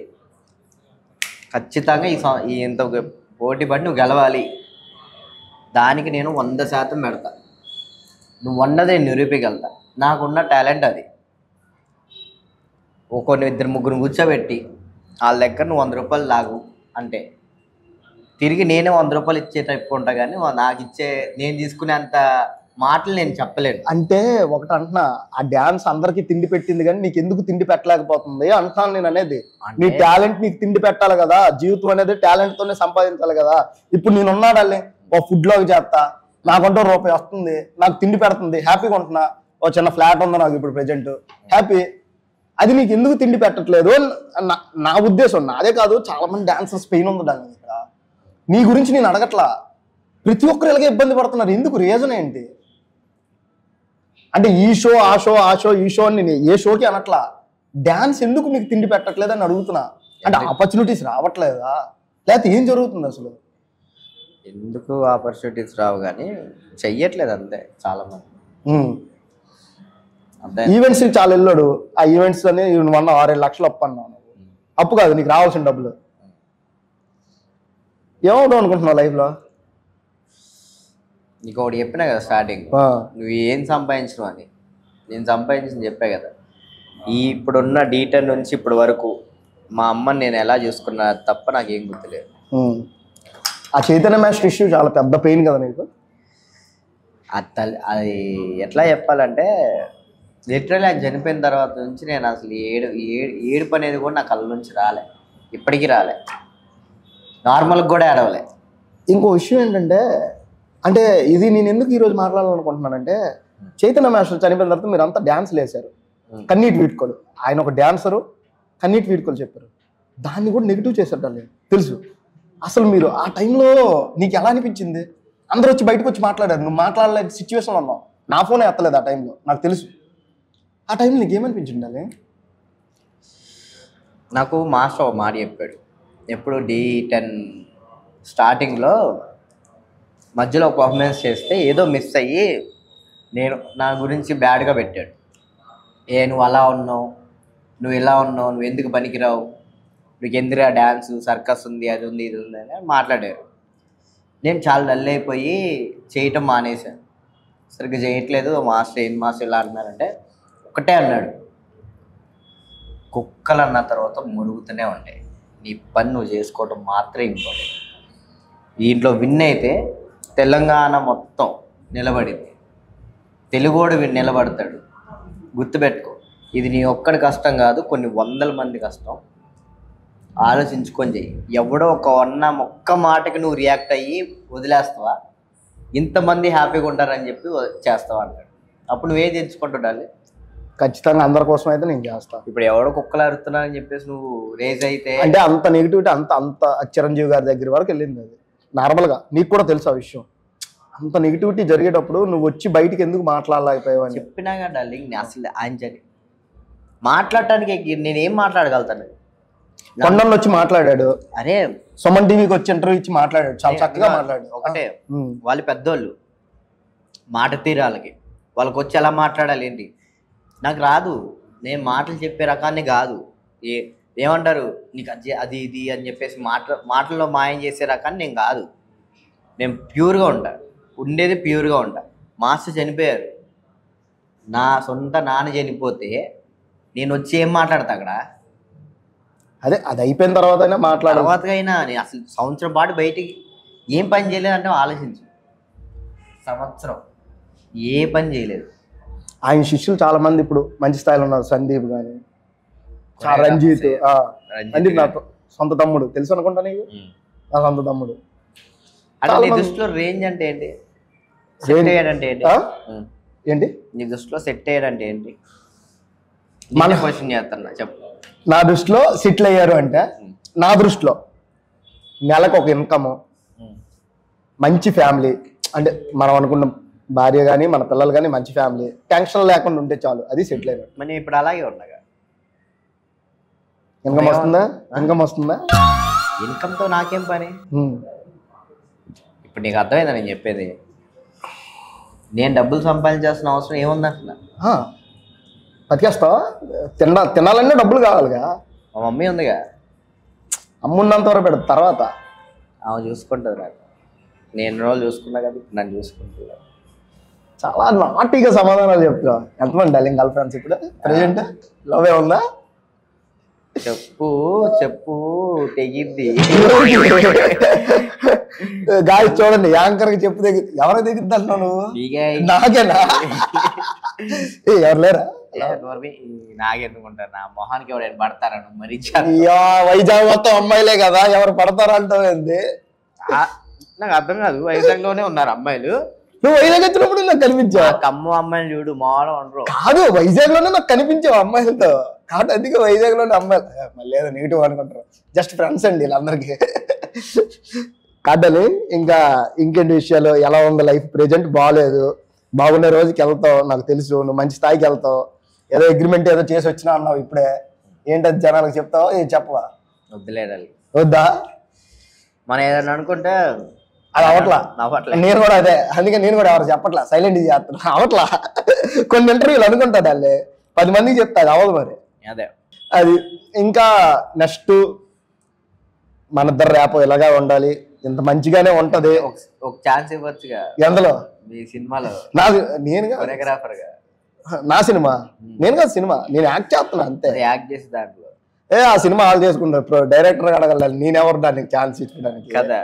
S3: ఖచ్చితంగా ఈ ఇంత పోటీ పడి నువ్వు గెలవాలి, దానికి నేను 100% పెడతా. నువ్వు అన్నది నేను నిరూపించగలుగుతా, నాకున్న టాలెంట్ అది. కొన్ని 2-3 కూర్చోబెట్టి వాళ్ళ దగ్గర నువ్వు 100 రూపాయలు లాగు అంటే తిరిగి నేనే 100 రూపాయలు ఇచ్చే టైప్ ఉంటా, కానీ నాకు ఇచ్చే నేను తీసుకునేంత మాటలు నేను చెప్పలేను.
S2: అంటే ఒకటి అంటున్నా, ఆ డాన్స్ అందరికి తిండి పెట్టింది కానీ నీకు ఎందుకు తిండి పెట్టలేకపోతుంది అంటున్నాను నేను. అనేది నీ టాలెంట్ నీకు తిండి పెట్టాలి కదా, జీవితం అనేది టాలెంట్ తోనే సంపాదించాలి కదా. ఇప్పుడు నేను ఉన్నాడాలి, ఓ ఫుడ్ లోకి చేస్తా, నాకంటూ రూపాయి వస్తుంది, నాకు తిండి పెడుతుంది, హ్యాపీగా ఉంటున్నా. ఓ చిన్న ఫ్లాట్ ఉంది నాకు ఇప్పుడు ప్రెజెంట్, హ్యాపీ. అది నీకు ఎందుకు తిండి పెట్టట్లేదు నా ఉద్దేశం. నాదే కాదు, చాలా మంది డాన్సర్స్ పెయిన్ ఉంది డాన్స్ ఇక్కడ. నీ గురించి నేను అడగట్లా, ప్రతి ఒక్కరు ఇలాగే ఇబ్బంది పడుతున్నారు. ఎందుకు, రీజన్ ఏంటి అంటే ఈ షో ఆ షో ఈ షో అని నేను ఏ షోకి అనట్లా, డాన్స్ ఎందుకు మీకు తిండి పెట్టట్లేదు అని అడుగుతున్నా. అంటే ఆపర్చునిటీస్ రావట్లేదా, లేకపోతే ఏం జరుగుతుంది అసలు?
S3: ఎందుకు ఆపర్చునిటీస్ రావు కానీ చెయ్యట్లేదు అంతే చాలా మంది.
S2: ఈవెంట్స్ చాలా వెళ్ళాడు, ఆ ఈవెంట్స్ అని 6-7 లక్షలు అప్పు అన్నావు. అప్పు కాదు, నీకు రావాల్సిన డబ్బులు. ఏమవుతావు అనుకుంటున్నావు లైఫ్లో?
S3: నీకు ఒకటి చెప్పినా కదా స్టార్టింగ్, నువ్వు ఏం సంపాదించినావు అని. నేను సంపాదించింది చెప్పా కదా, ఇప్పుడున్న D10 నుంచి ఇప్పటి వరకు మా అమ్మని నేను ఎలా చూసుకున్నా తప్ప నాకేం గుర్తులేదు.
S2: ఆ చైతన్య మాస్టర్ ఇష్యూ చాలా పెద్ద పెయిన్ కదా నీకు.
S3: అది ఎట్లా చెప్పాలంటే లిటరల్లీ అది చనిపోయిన తర్వాత నుంచి నేను అసలు ఏడుపు అనేది కూడా నా కళ్ళ నుంచి రాలే, ఇప్పటికీ రాలే, నార్మల్గా కూడా ఏడవలే.
S2: ఇంకో విషయం ఏంటంటే, అంటే ఇది నేను ఎందుకు ఈరోజు మాట్లాడాలనుకుంటున్నానంటే, చైతన్య మాస్టర్ చనిపోయిన తర్వాత మీరు అంతా డ్యాన్స్లు వేశారు, కన్నీటి వీడ్కోలు. ఆయన ఒక డాన్సరు, కన్నీటి వీడ్కోలు చెప్పారు. దాన్ని కూడా నెగిటివ్ చేశారు నేను తెలుసు. అసలు మీరు ఆ టైంలో నీకు ఎలా అనిపించింది? అందరూ వచ్చి బయటకు వచ్చి మాట్లాడారు, నువ్వు మాట్లాడలేని సిచ్యువేషన్లో ఉన్నావు. నా ఫోనే ఎత్తలేదు ఆ టైంలో, నాకు తెలుసు. ఆ టైంలో నీకు ఏమనిపించింది?
S3: నాకు మాస్టర్ ఒక మాట చెప్పాడు. ఎప్పుడు D10 స్టార్టింగ్లో మధ్యలో ఒక పర్ఫార్మెన్స్ చేస్తే ఏదో మిస్ అయ్యి నా గురించి బ్యాడ్గా పెట్టాడు. నువ్వు అలా ఉన్నావు, నువ్వు ఇలా ఉన్నావు, నువ్వు ఎందుకు పనికిరావు, నీకు ఎందుకురా డ్యాన్స్, సర్కస్ ఉంది, అది ఉంది, ఇది ఉంది అని మాట్లాడారు. నేను చాలా డల్ అయిపోయి చేయటం మానేశాను. సరిగ్గా చేయట్లేదు. మాస్టర్ ఇలా అన్నారంటే ఒకటే అన్నాడు, కుక్కలు అన్న తర్వాత మురుగుతూనే ఉంటాయి, నీ పని నువ్వు చేసుకోవటం మాత్రమే ఇంపార్టెంట్. దీంట్లో విన్ అయితే తెలంగాణ మొత్తం నిలబడింది, తెలుగోడు నిలబడతాడు. గుర్తుపెట్టుకో, ఇది నీ ఒక్కడి కష్టం కాదు, కొన్ని వందల మంది కష్టం. ఆలోచించుకొని చెయ్యి. ఎవడో ఒక్క మాటకి నువ్వు రియాక్ట్ అయ్యి వదిలేస్తావా? ఇంతమంది హ్యాపీగా ఉంటారని చెప్పి చేస్తావా అన్నాడు. అప్పుడు నువ్వేం తెచ్చుకుంటుండాలి?
S2: ఖచ్చితంగా అందరి కోసం అయితే నేను చేస్తాను.
S3: ఇప్పుడు ఎవడో కుక్కలు అరుతున్నారని చెప్పేసి నువ్వు రేజ్ అయితే
S2: అంటే అంత నెగిటివిటీ అంత చిరంజీవి గారి దగ్గర వరకు వెళ్ళింది. అది నార్మల్గా నీకు కూడా తెలుసు ఆ విషయం. అంత నెగిటివిటీ జరిగేటప్పుడు నువ్వు వచ్చి బయటికి ఎందుకు మాట్లాడలేకపోయావు అని
S3: చెప్పినాగా డార్లింగ్. అసలు ఆయన మాట్లాడటానికి నేనేం మాట్లాడగలుగుతాను?
S2: కొండల్లో వచ్చి మాట్లాడాడు,
S3: అరే
S2: సుమన్ టీవీకి వచ్చి ఇంటర్వ్యూ ఇచ్చి మాట్లాడాడు, చాలా చక్కగా మాట్లాడాడు.
S3: ఒకటే, వాళ్ళు పెద్దోళ్ళు, మాట తీరాలకి వాళ్ళకి వచ్చి ఎలా మాట్లాడాలి ఏంటి? నాకు రాదు. నేను మాటలు చెప్పే రకాన్ని కాదు. ఏమంటారు నీకు అది ఇది అని చెప్పేసి మాటల్లో మాయం చేసే రకాన్ని నేను కాదు. నేను ప్యూర్గా ఉంటా, ఉండేది ప్యూర్గా ఉంటా. మాస్టర్ చనిపోయారు, నా సొంత నాన్న చనిపోతే నేను వచ్చి ఏం మాట్లాడతా అక్కడ?
S2: అదే అది అయిపోయిన తర్వాత
S3: తర్వాతకైనా నేను అసలు సంవత్సరం పాటు బయటికి ఏం పని చేయలేదంటే ఆలోచించు. సంవత్సరం ఏ పని చేయలేదు.
S2: ఆయన శిష్యులు చాలా మంది ఇప్పుడు మంచి స్థాయిలో ఉన్నారు. సందీప్ కానీ, రంజిత్. సందీప్ నా సొంత తమ్ముడు, తెలుసు అనుకుంటా నీకు. నా సొంత తమ్ముడు.
S3: అంటే నీ దృష్టిలో రేంజ్ అంటే ఏంటి? సెట్ అయ్యాడంటే ఏంటి?
S2: ఏంటి
S3: నీ దృష్టిలో సెట్ అయ్యాడంటే ఏంటి? క్వశ్చన్ చేస్తున్నా, చెప్పు.
S2: నా దృష్టిలో సెటిల్ అయ్యారు అంటే, నా దృష్టిలో నెలకు ఒక ఇన్కమ్, మంచి ఫ్యామిలీ, అంటే మనం అనుకున్న భార్య కానీ మన పిల్లలు కానీ మంచి ఫ్యామిలీ, టెన్షన్ లేకుండా ఉంటే చాలు, అది సెటిల్ అయినాడు.
S3: మరి ఇప్పుడు అలాగే ఉండగా
S2: ఇన్కమ్ వస్తుందా? ఇన్కమ్ వస్తుందా?
S3: ఇన్కమ్తో నాకేం పని? ఇప్పుడు నీకు అర్థమైందా నేను చెప్పేది? నేను డబ్బులు సంపాదించాల్సిన అవసరం ఏముంది అంటున్నా.
S2: బతికేస్తావా? తినాలన్నా డబ్బులు కావాలిగా.
S3: మా మమ్మీ ఉందిగా,
S2: అమ్మున్నంత వరకు పెడతా, తర్వాత
S3: ఆమె చూసుకుంటుంది నాకు. నేను రోజులు చూసుకున్నా కదా, నన్ను చూసుకుంటున్నా.
S2: చాలా నాటిగా సమాధానాలు చెప్తావు. ఎంతమంది డార్లింగ్ గర్ల్ ఫ్రెండ్స్ ఇప్పుడు ప్రెజెంట్? లవ్ ఏముందా?
S3: చెప్పు చెప్పు, తెగిద్ది.
S2: గాయ చూడండి, యాంకర్కి చెప్పు తెగిద్ది. ఎవరికి తెగిద్ది అంటున్నావు నువ్వు? నాకేనా? ఎవరు లేరా?
S3: నాకెందుకుంటారు? నా మొహానికి ఎవరైనా పడతారా? నువ్వు మరి
S2: వైజాగ్ మొత్తం అమ్మాయిలే కదా, ఎవరు పడతారా అంటావు ఏంది?
S3: నాకు అర్థం కాదు. వైజాగ్ లోనే ఉన్నారు అమ్మాయిలు.
S2: నువ్వు వైజాగ్ వచ్చినప్పుడు నాకు కనిపించావు.
S3: కమ్ము అమ్మాయిలు చూడు, మాలో ఉండరు.
S2: కాదు, వైజాగ్ లోనే నాకు కనిపించావు అమ్మాయిలతో. కాబట్టి అందుకే వైజాగ్ లోనే అమ్మాయిలు. మళ్ళీ ఏదో నెగిటివ్ అనుకుంటారు, జస్ట్ ఫ్రెండ్స్ అండి వీళ్ళందరికీ. కాదని ఇంకేంటి విషయాలు? ఎలా ఉంది లైఫ్ ప్రెజెంట్? బాగాలేదు, బాగుండే రోజుకి వెళ్తావు, నాకు తెలుసు. నువ్వు మంచి స్థాయికి వెళ్తావు. ఏదో అగ్రిమెంట్ ఏదో చేసి వచ్చినా అన్నావు ఇప్పుడే. ఏంటది జనాలకు చెప్తావా? ఏం చెప్పవా?
S3: వద్దులేడాలి.
S2: వద్దా?
S3: మనం ఏదైనా అనుకుంటే
S2: అది అవట్లా. నేను కూడా అదే, అందుకే నేను కూడా ఎవరు చెప్పట్లా, సైలెంట్ చేస్తున్నా. అవట్లా. కొన్ని ఇంటర్వ్యూలు అనుకుంటా దాన్ని 10 మందికి చెప్తా, అది అవ్వదు. మరి
S3: అదే
S2: అది. ఇంకా నెక్స్ట్ మన ఇద్దరు రేపు ఇలాగా ఉండాలి, ఇంత మంచిగానే ఉంటది.
S3: ఒక ఛాన్స్ ఇవ్వచ్చుగా.
S2: ఎందులో?
S3: మీ సినిమాలో.
S2: నేను
S3: కొరియోగ్రాఫర్ గా.
S2: నా సినిమా? నేను కాదు సినిమా, నేను యాక్ట్ చేస్తున్నా అంతే.
S3: యాక్ట్ చేసి దాంట్లో
S2: ఆ సినిమా వాళ్ళు చేసుకుంటారు, డైరెక్టర్ అడగలేదు. నేనెవరు దానికి ఛాన్స్ ఇచ్చడానికి
S3: కదా?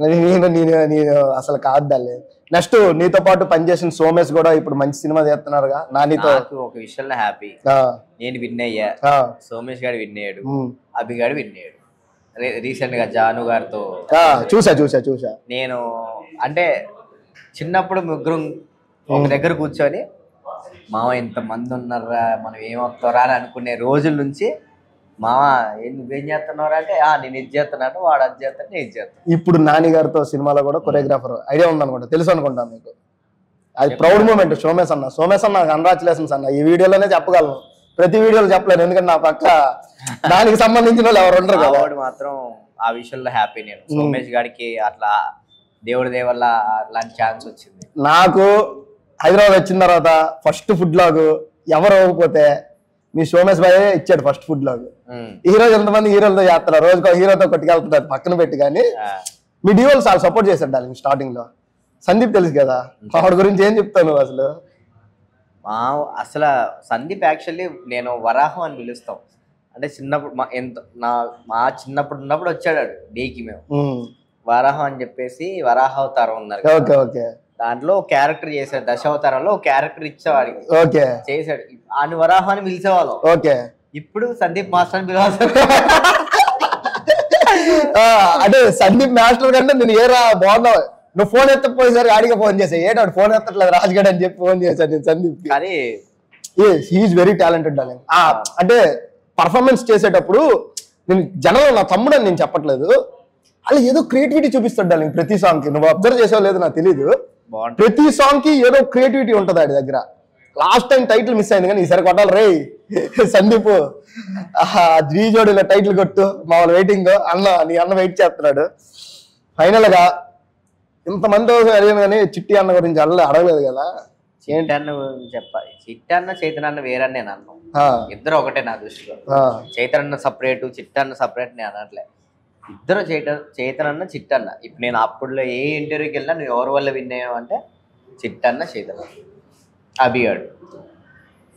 S2: నేను అసలు కాదు దాన్ని. నెక్స్ట్ నీతో పాటు పనిచేసిన సోమేష్ కూడా ఇప్పుడు మంచి సినిమా చేస్తున్నారుగా. నానితో
S3: ఒక విషయంలో హ్యాపీ. నేను విన్ అయ్యా, సోమేష్ గారు విన్ అయ్యాడు, అభి గారు విన్ అయ్యాడు. రీసెంట్ గా జాను గారితో
S2: చూసా.
S3: నేను అంటే చిన్నప్పుడు ముగ్గురు ఒక దగ్గర కూర్చొని మామ ఇంతమంది ఉన్నారా మనం ఏమవుతారా అని అనుకునే రోజుల నుంచి మామ నువ్వేం చేస్తున్నావు అంటే నేను ఇది చేస్తున్నాను, వాడు అది చేస్తాను, నేను ఇది చేస్తాను.
S2: ఇప్పుడు నాని గారితో సినిమాలో కూడా కొరియోగ్రాఫర్ ఐడియా ఉందనుకుంటా, తెలుసు అనుకుంటా మీకు. అది ప్రౌడ్ మూమెంట్. సోమేశ్ అన్న కంగ్రాచులేషన్స్ అన్న. ఈ వీడియోలోనే చెప్పగలను, ప్రతి వీడియోలో చెప్పలేను, ఎందుకంటే నా పక్క దానికి సంబంధించిన వాళ్ళు ఎవరు ఉండరు కదా.
S3: వాడు మాత్రం ఆ విషయంలో హ్యాపీ. నేను సోమేష్ గారికి అట్లా దేవుడి దేవల్ల అలాంటి ఛాన్స్ వచ్చింది. నాకు
S2: హైదరాబాద్ వచ్చిన తర్వాత ఫస్ట్ ఫుడ్ లాగ్ ఎవరు అవ్వకపోతే మీ సోమేష్ బాయ్ ఇచ్చాడు ఫస్ట్ ఫుడ్ లాగ్. ఈ రోజు ఎంతమంది హీరోలతో చేస్తున్నారు, రోజుకో హీరోతో కొట్టుకెళ్తున్నారు పక్కన పెట్టి. కానీ మీ డివోలు చాలా సపోర్ట్ చేశాడు డార్లింగ్ స్టార్టింగ్ లో. సందీప్ తెలుసు కదా, వాడి గురించి ఏం చెప్తాను అసలు.
S3: అసలు సందీప్ యాక్చువల్లీ నేను వరాహం అని పిలుస్తాం. అంటే చిన్నప్పుడు మా చిన్నప్పుడు ఉన్నప్పుడు వచ్చాడు డేకి. మేము వరాహం అని చెప్పేసి వరాహ అవతారం ఉన్నారు, దాంట్లో క్యారెక్టర్ చేశాడు. దశావతారంలో ఒక క్యారెక్టర్ ఇచ్చేవాడికి చేశాడు. ఆయన వరాహం అని పిలిచేవాళ్ళం. ఇప్పుడు సందీప్ మాస్టర్ అని పిలవాలి.
S2: అంటే సందీప్ మాస్టర్ కంటే నేను ఏరా బాగున్నావు, నువ్వు ఫోన్ ఎత్తపోయేసరి ఆడికి ఫోన్ చేసా, ఏటాడు ఫోన్ ఎత్తట్లేదు రాజుగడ్ అని చెప్పి ఫోన్ చేశాను నేను సందీప్.
S3: కానీ
S2: హీఈస్ వెరీ టాలెంటెడ్ డార్లింగ్. అంటే పర్ఫార్మెన్స్ చేసేటప్పుడు నేను జనంలో నా తమ్ముడు అని నేను చెప్పట్లేదు, అలా ఏదో క్రియేటివిటీ చూపిస్తాడు డార్లింగ్ ప్రతి సాంగ్ కి. నువ్వు అబ్జర్వ్ చేసావు లేదు నాకు తెలీదు, ప్రతి సాంగ్ కి ఏదో క్రియేటివిటీ ఉంటుంది ఆడి దగ్గర. లాస్ట్ టైం టైటిల్ మిస్ అయింది కానీ ఈసారి కొట్టాలి రే సందీప్, జీ జోడీలో టైటిల్ కొట్టు, మామూలు వెయిటింగ్. నీ అన్న వెయిట్ చేస్తున్నాడు. ఫైనల్ గా ఇంతమంది అడిగాను కానీ చిట్టి అన్న గురించి అడగలేదు కదా.
S3: చిట్టి అన్న గురించి చెప్పాలి. చిట్టి అన్న చైతన్య అన్న వేరని నేను అన్నాను, ఇద్దరు ఒకటే నా దృష్టిలో. చైతన్య సపరేట్, చిట్టి అన్న సపరేట్ నేను అనట్లే. ఇద్దరు చైతన్య చిట్టన్న. ఇప్పుడు నేను అప్పుడులో ఏ ఇంటర్వ్యూకి వెళ్ళినా నువ్వు ఎవరి వల్ల విన్ అయ్యావు అంటే చిట్టన్న, చైతన్య, అభిగాడు,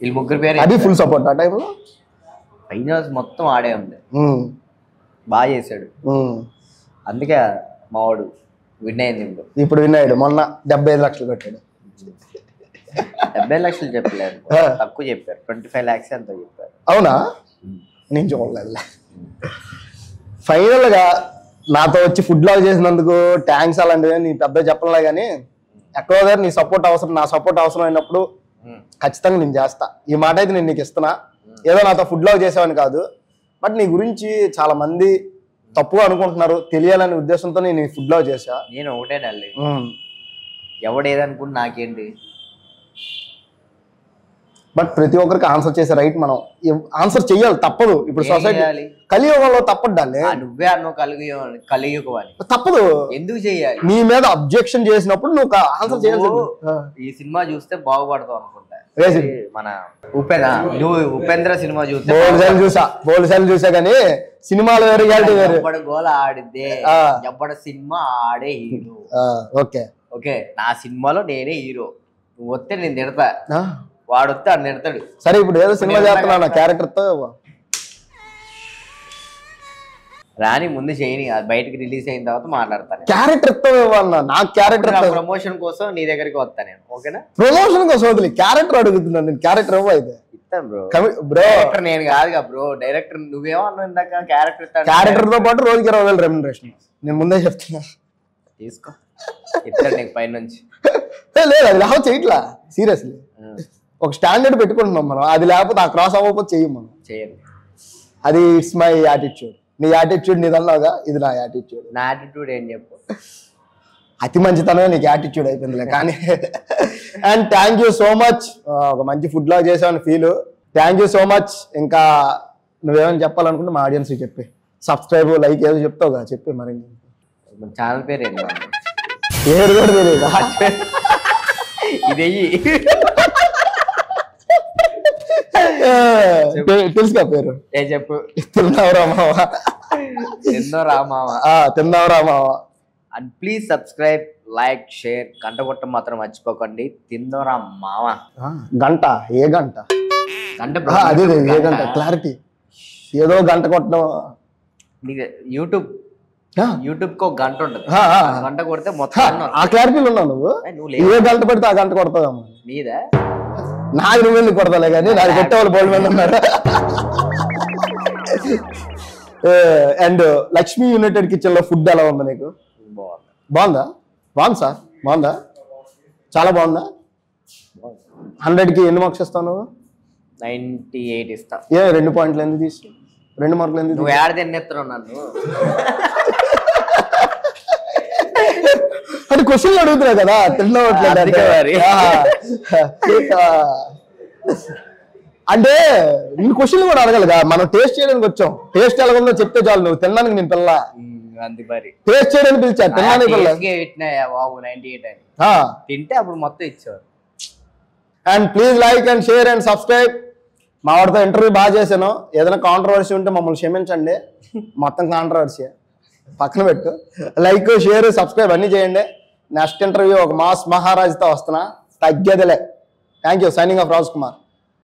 S3: వీళ్ళు ముగ్గురు పేరు.
S2: అది ఫుల్ సపోర్ట్ ఆ టైంలో.
S3: ఫైనల్స్ మొత్తం ఆడే ఉంది, బాగా చేశాడు. అందుకే మావాడు విన్ అయింది.
S2: ఇప్పుడు విన్ అయ్యాడు. మొన్న 75 లక్షలు కట్టాడు.
S3: 70 లక్షలు చెప్పలేదు, తక్కువ చెప్పారు. 25 lakhs ఎంతో చెప్పారు.
S2: అవునా, నేను చూడలేదు. ఫైనల్ గా నాతో వచ్చి ఫుడ్ లాగ్ చేసినందుకు థ్యాంక్స్ అలాంటివి నీ పెద్ద చెప్పలే కానీ ఎక్కడో దగ్గర నీ సపోర్ట్ అవసరం, నా సపోర్ట్ అవసరం అయినప్పుడు ఖచ్చితంగా నేను చేస్తా. ఈ మాట అయితే నేను నీకు ఇస్తున్నా. ఏదో నాతో ఫుడ్ లాగ్ చేసావని కాదు, బట్ నీ గురించి చాలా మంది తప్పుగా అనుకుంటున్నారు, తెలియాలనే ఉద్దేశంతో నేను ఈ ఫుడ్ లాగ్ చేసా.
S3: నేను ఒకటే డల్లి, ఎవడేదనుకుంటే నాకేంటి.
S2: బట్ ప్రతి ఒక్కరికి ఆన్సర్ చేసే రైట్ మనం ఆన్సర్ చెయ్యాలి, తప్పదు. ఇప్పుడు సొసైటీ కలియుగంలో తప్పడ్డాలి.
S3: నువ్వే అన్నో కలియుగం
S2: తప్పదు.
S3: ఎందుకు చెయ్యాలి?
S2: నీ మీద అబ్జెక్షన్ చేసినప్పుడు నువ్వు ఆన్సర్ చేయాలి.
S3: ఈ సినిమా చూస్తే బాగుపడతావు అనుకుంటా. మన ఉపేంద్ర సినిమా చూస్తే
S2: బోల్సార్లు చూసా కానీ సినిమాలు వేరు, రియాలిటీ వేరు.
S3: ఎప్పటి గోల ఆడిద్దే, ఎప్పటి సినిమా ఆడే హీరో. ఓకే, నా సినిమాలో నేనే హీరో. నువ్వు వస్తే నేను తిడతా, వాడు వస్తే అది తిడతాడు.
S2: సరే ఇప్పుడు ఏదో సినిమా చేస్తున్నా క్యారెక్టర్ తో
S3: రాని ముందు చేయని, అది బయటకి రిలీజ్ అయిన తర్వాత మాట్లాడతాను.
S2: క్యారెక్టర్ తో నాకు క్యారెక్టర్
S3: ప్రమోషన్ కోసం నీ దగ్గరికి వస్తా నేను. ఓకేనా?
S2: ప్రమోషన్ కోసం వదిలి క్యారెక్టర్ అడుగుతున్నాను నేను. క్యారెక్టర్ అయితే
S3: ఇస్తాను బ్రో. నేను కాదుగా బ్రో, డైరెక్టర్. నువ్వేమో అన్నావు ఇందాక
S2: క్యారెక్టర్ తో పాటు రోజుకి 20,000 రెమ్యునరేషన్. నేను ముందే చెప్తున్నా,
S3: తీసుకో. ఇస్తాడు నీకు పై నుంచి.
S2: లేదు అది లేకపోతే చేయట్లా, సీరియస్లీ. ఒక స్టాండర్డ్ పెట్టుకుంటున్నాం మనం, అది లేకపోతే ఆ క్రాస్ అవ్వకపోతే చెయ్యం మనం.
S3: చేయను.
S2: అది ఇట్స్ మై యాటిట్యూడ్. నీ యాటిట్యూడ్ నీదన్నావుగా, ఇది నా యాటిట్యూడ్.
S3: నా యాటిట్యూడ్ ఏం చెప్పు?
S2: అతి మంచితనమే నీకు యాటిట్యూడ్ అయిపోయిందిలే. కానీ and thank you so much. ఒక మంచి ఫుడ్ లాగ్ చేసావని feel. Thank you so much. ఇంకా నువ్వేమైనా చెప్పాలనుకుంటే మా ఆడియన్స్ చెప్పి, సబ్స్క్రైబ్, లైక్ ఏదో చెప్తావు కదా, చెప్పి. మరి
S3: ఛానల్ పేరు ఏంటి?
S2: పేరు కూడా తెలియదు.
S3: ఇది
S2: తెలుసుగా పేరు?
S3: ఏ చెప్పు.
S2: తిన్నావురా మావా. తిన్నావురా మావా.
S3: And please subscribe, like, share, గంట కొట్టడం మాత్రం మర్చిపోకండి. తిందోరా మావా.
S2: గంట ఏ గంట?
S3: గంట
S2: అదే ఏ గంట క్లారిటీ. ఏదో గంట కొట్టడం.
S3: యూట్యూబ్ కి ఒక గంట ఉంటుంది, గంట కొడితే మొత్తం
S2: ఆ క్లారిటీలో ఉన్నావు నువ్వు. ఏ గంట పడితే ఆ గంట కొడతావు.
S3: నీదా?
S2: నాకు నువ్వు కొడతాలే కానీ నాకు కొట్టేవాళ్ళు బోల్డ్ మంది ఉన్నారు. అండ్ లక్ష్మీ యునైటెడ్ కిచెన్ లో ఫుడ్ ఎలా ఉంది నీకు? బాగుందా? బాగుంది సార్, బాగుందా? చాలా బాగుందా? 100కి ఎన్ని మార్క్స్ ఇస్తావు నువ్వు?
S3: 98 ఇస్తా.
S2: 2 పాయింట్లు ఎందుకు తీసి 2 మార్కులు ఎందుకు?
S3: నువ్వు ఏడాది ఎన్ని ఎత్తున్నావు నన్ను?
S2: అంటే క్వశ్చన్లు అడుగుతున్నావు కదా అంటే ఇన్ని క్వశ్చన్లు కూడా అడగలగా. మనం టేస్ట్ చేయడానికి వచ్చాం. టేస్ట్ ఎలాగొందో చెప్తే చాలు. నువ్వు తినడానికి నేను పిల్ల టేస్ట్ చేయడానికి పిలిచా, తినడానికి పిల్ల
S3: బాబు 98 అని తింటే అప్పుడు మొత్తం ఇచ్చారు.
S2: And please like and share and subscribe. మా వాడితో ఇంటర్వ్యూ బాగా చేశాను. ఏదైనా కాంట్రవర్సీ ఉంటే మమ్మల్ని క్షమించండి. మొత్తం కాంట్రవర్సీ పక్కన పెట్టు. లైక్ షేర్ సబ్స్క్రైబ్ అన్నీ చేయండి. నెక్స్ట్ ఇంటర్వ్యూ ఒక మాస్ మహారాజ్తో వస్తున్నా, తగ్గేదిలే. Thank you. Signing off Raj Kumar.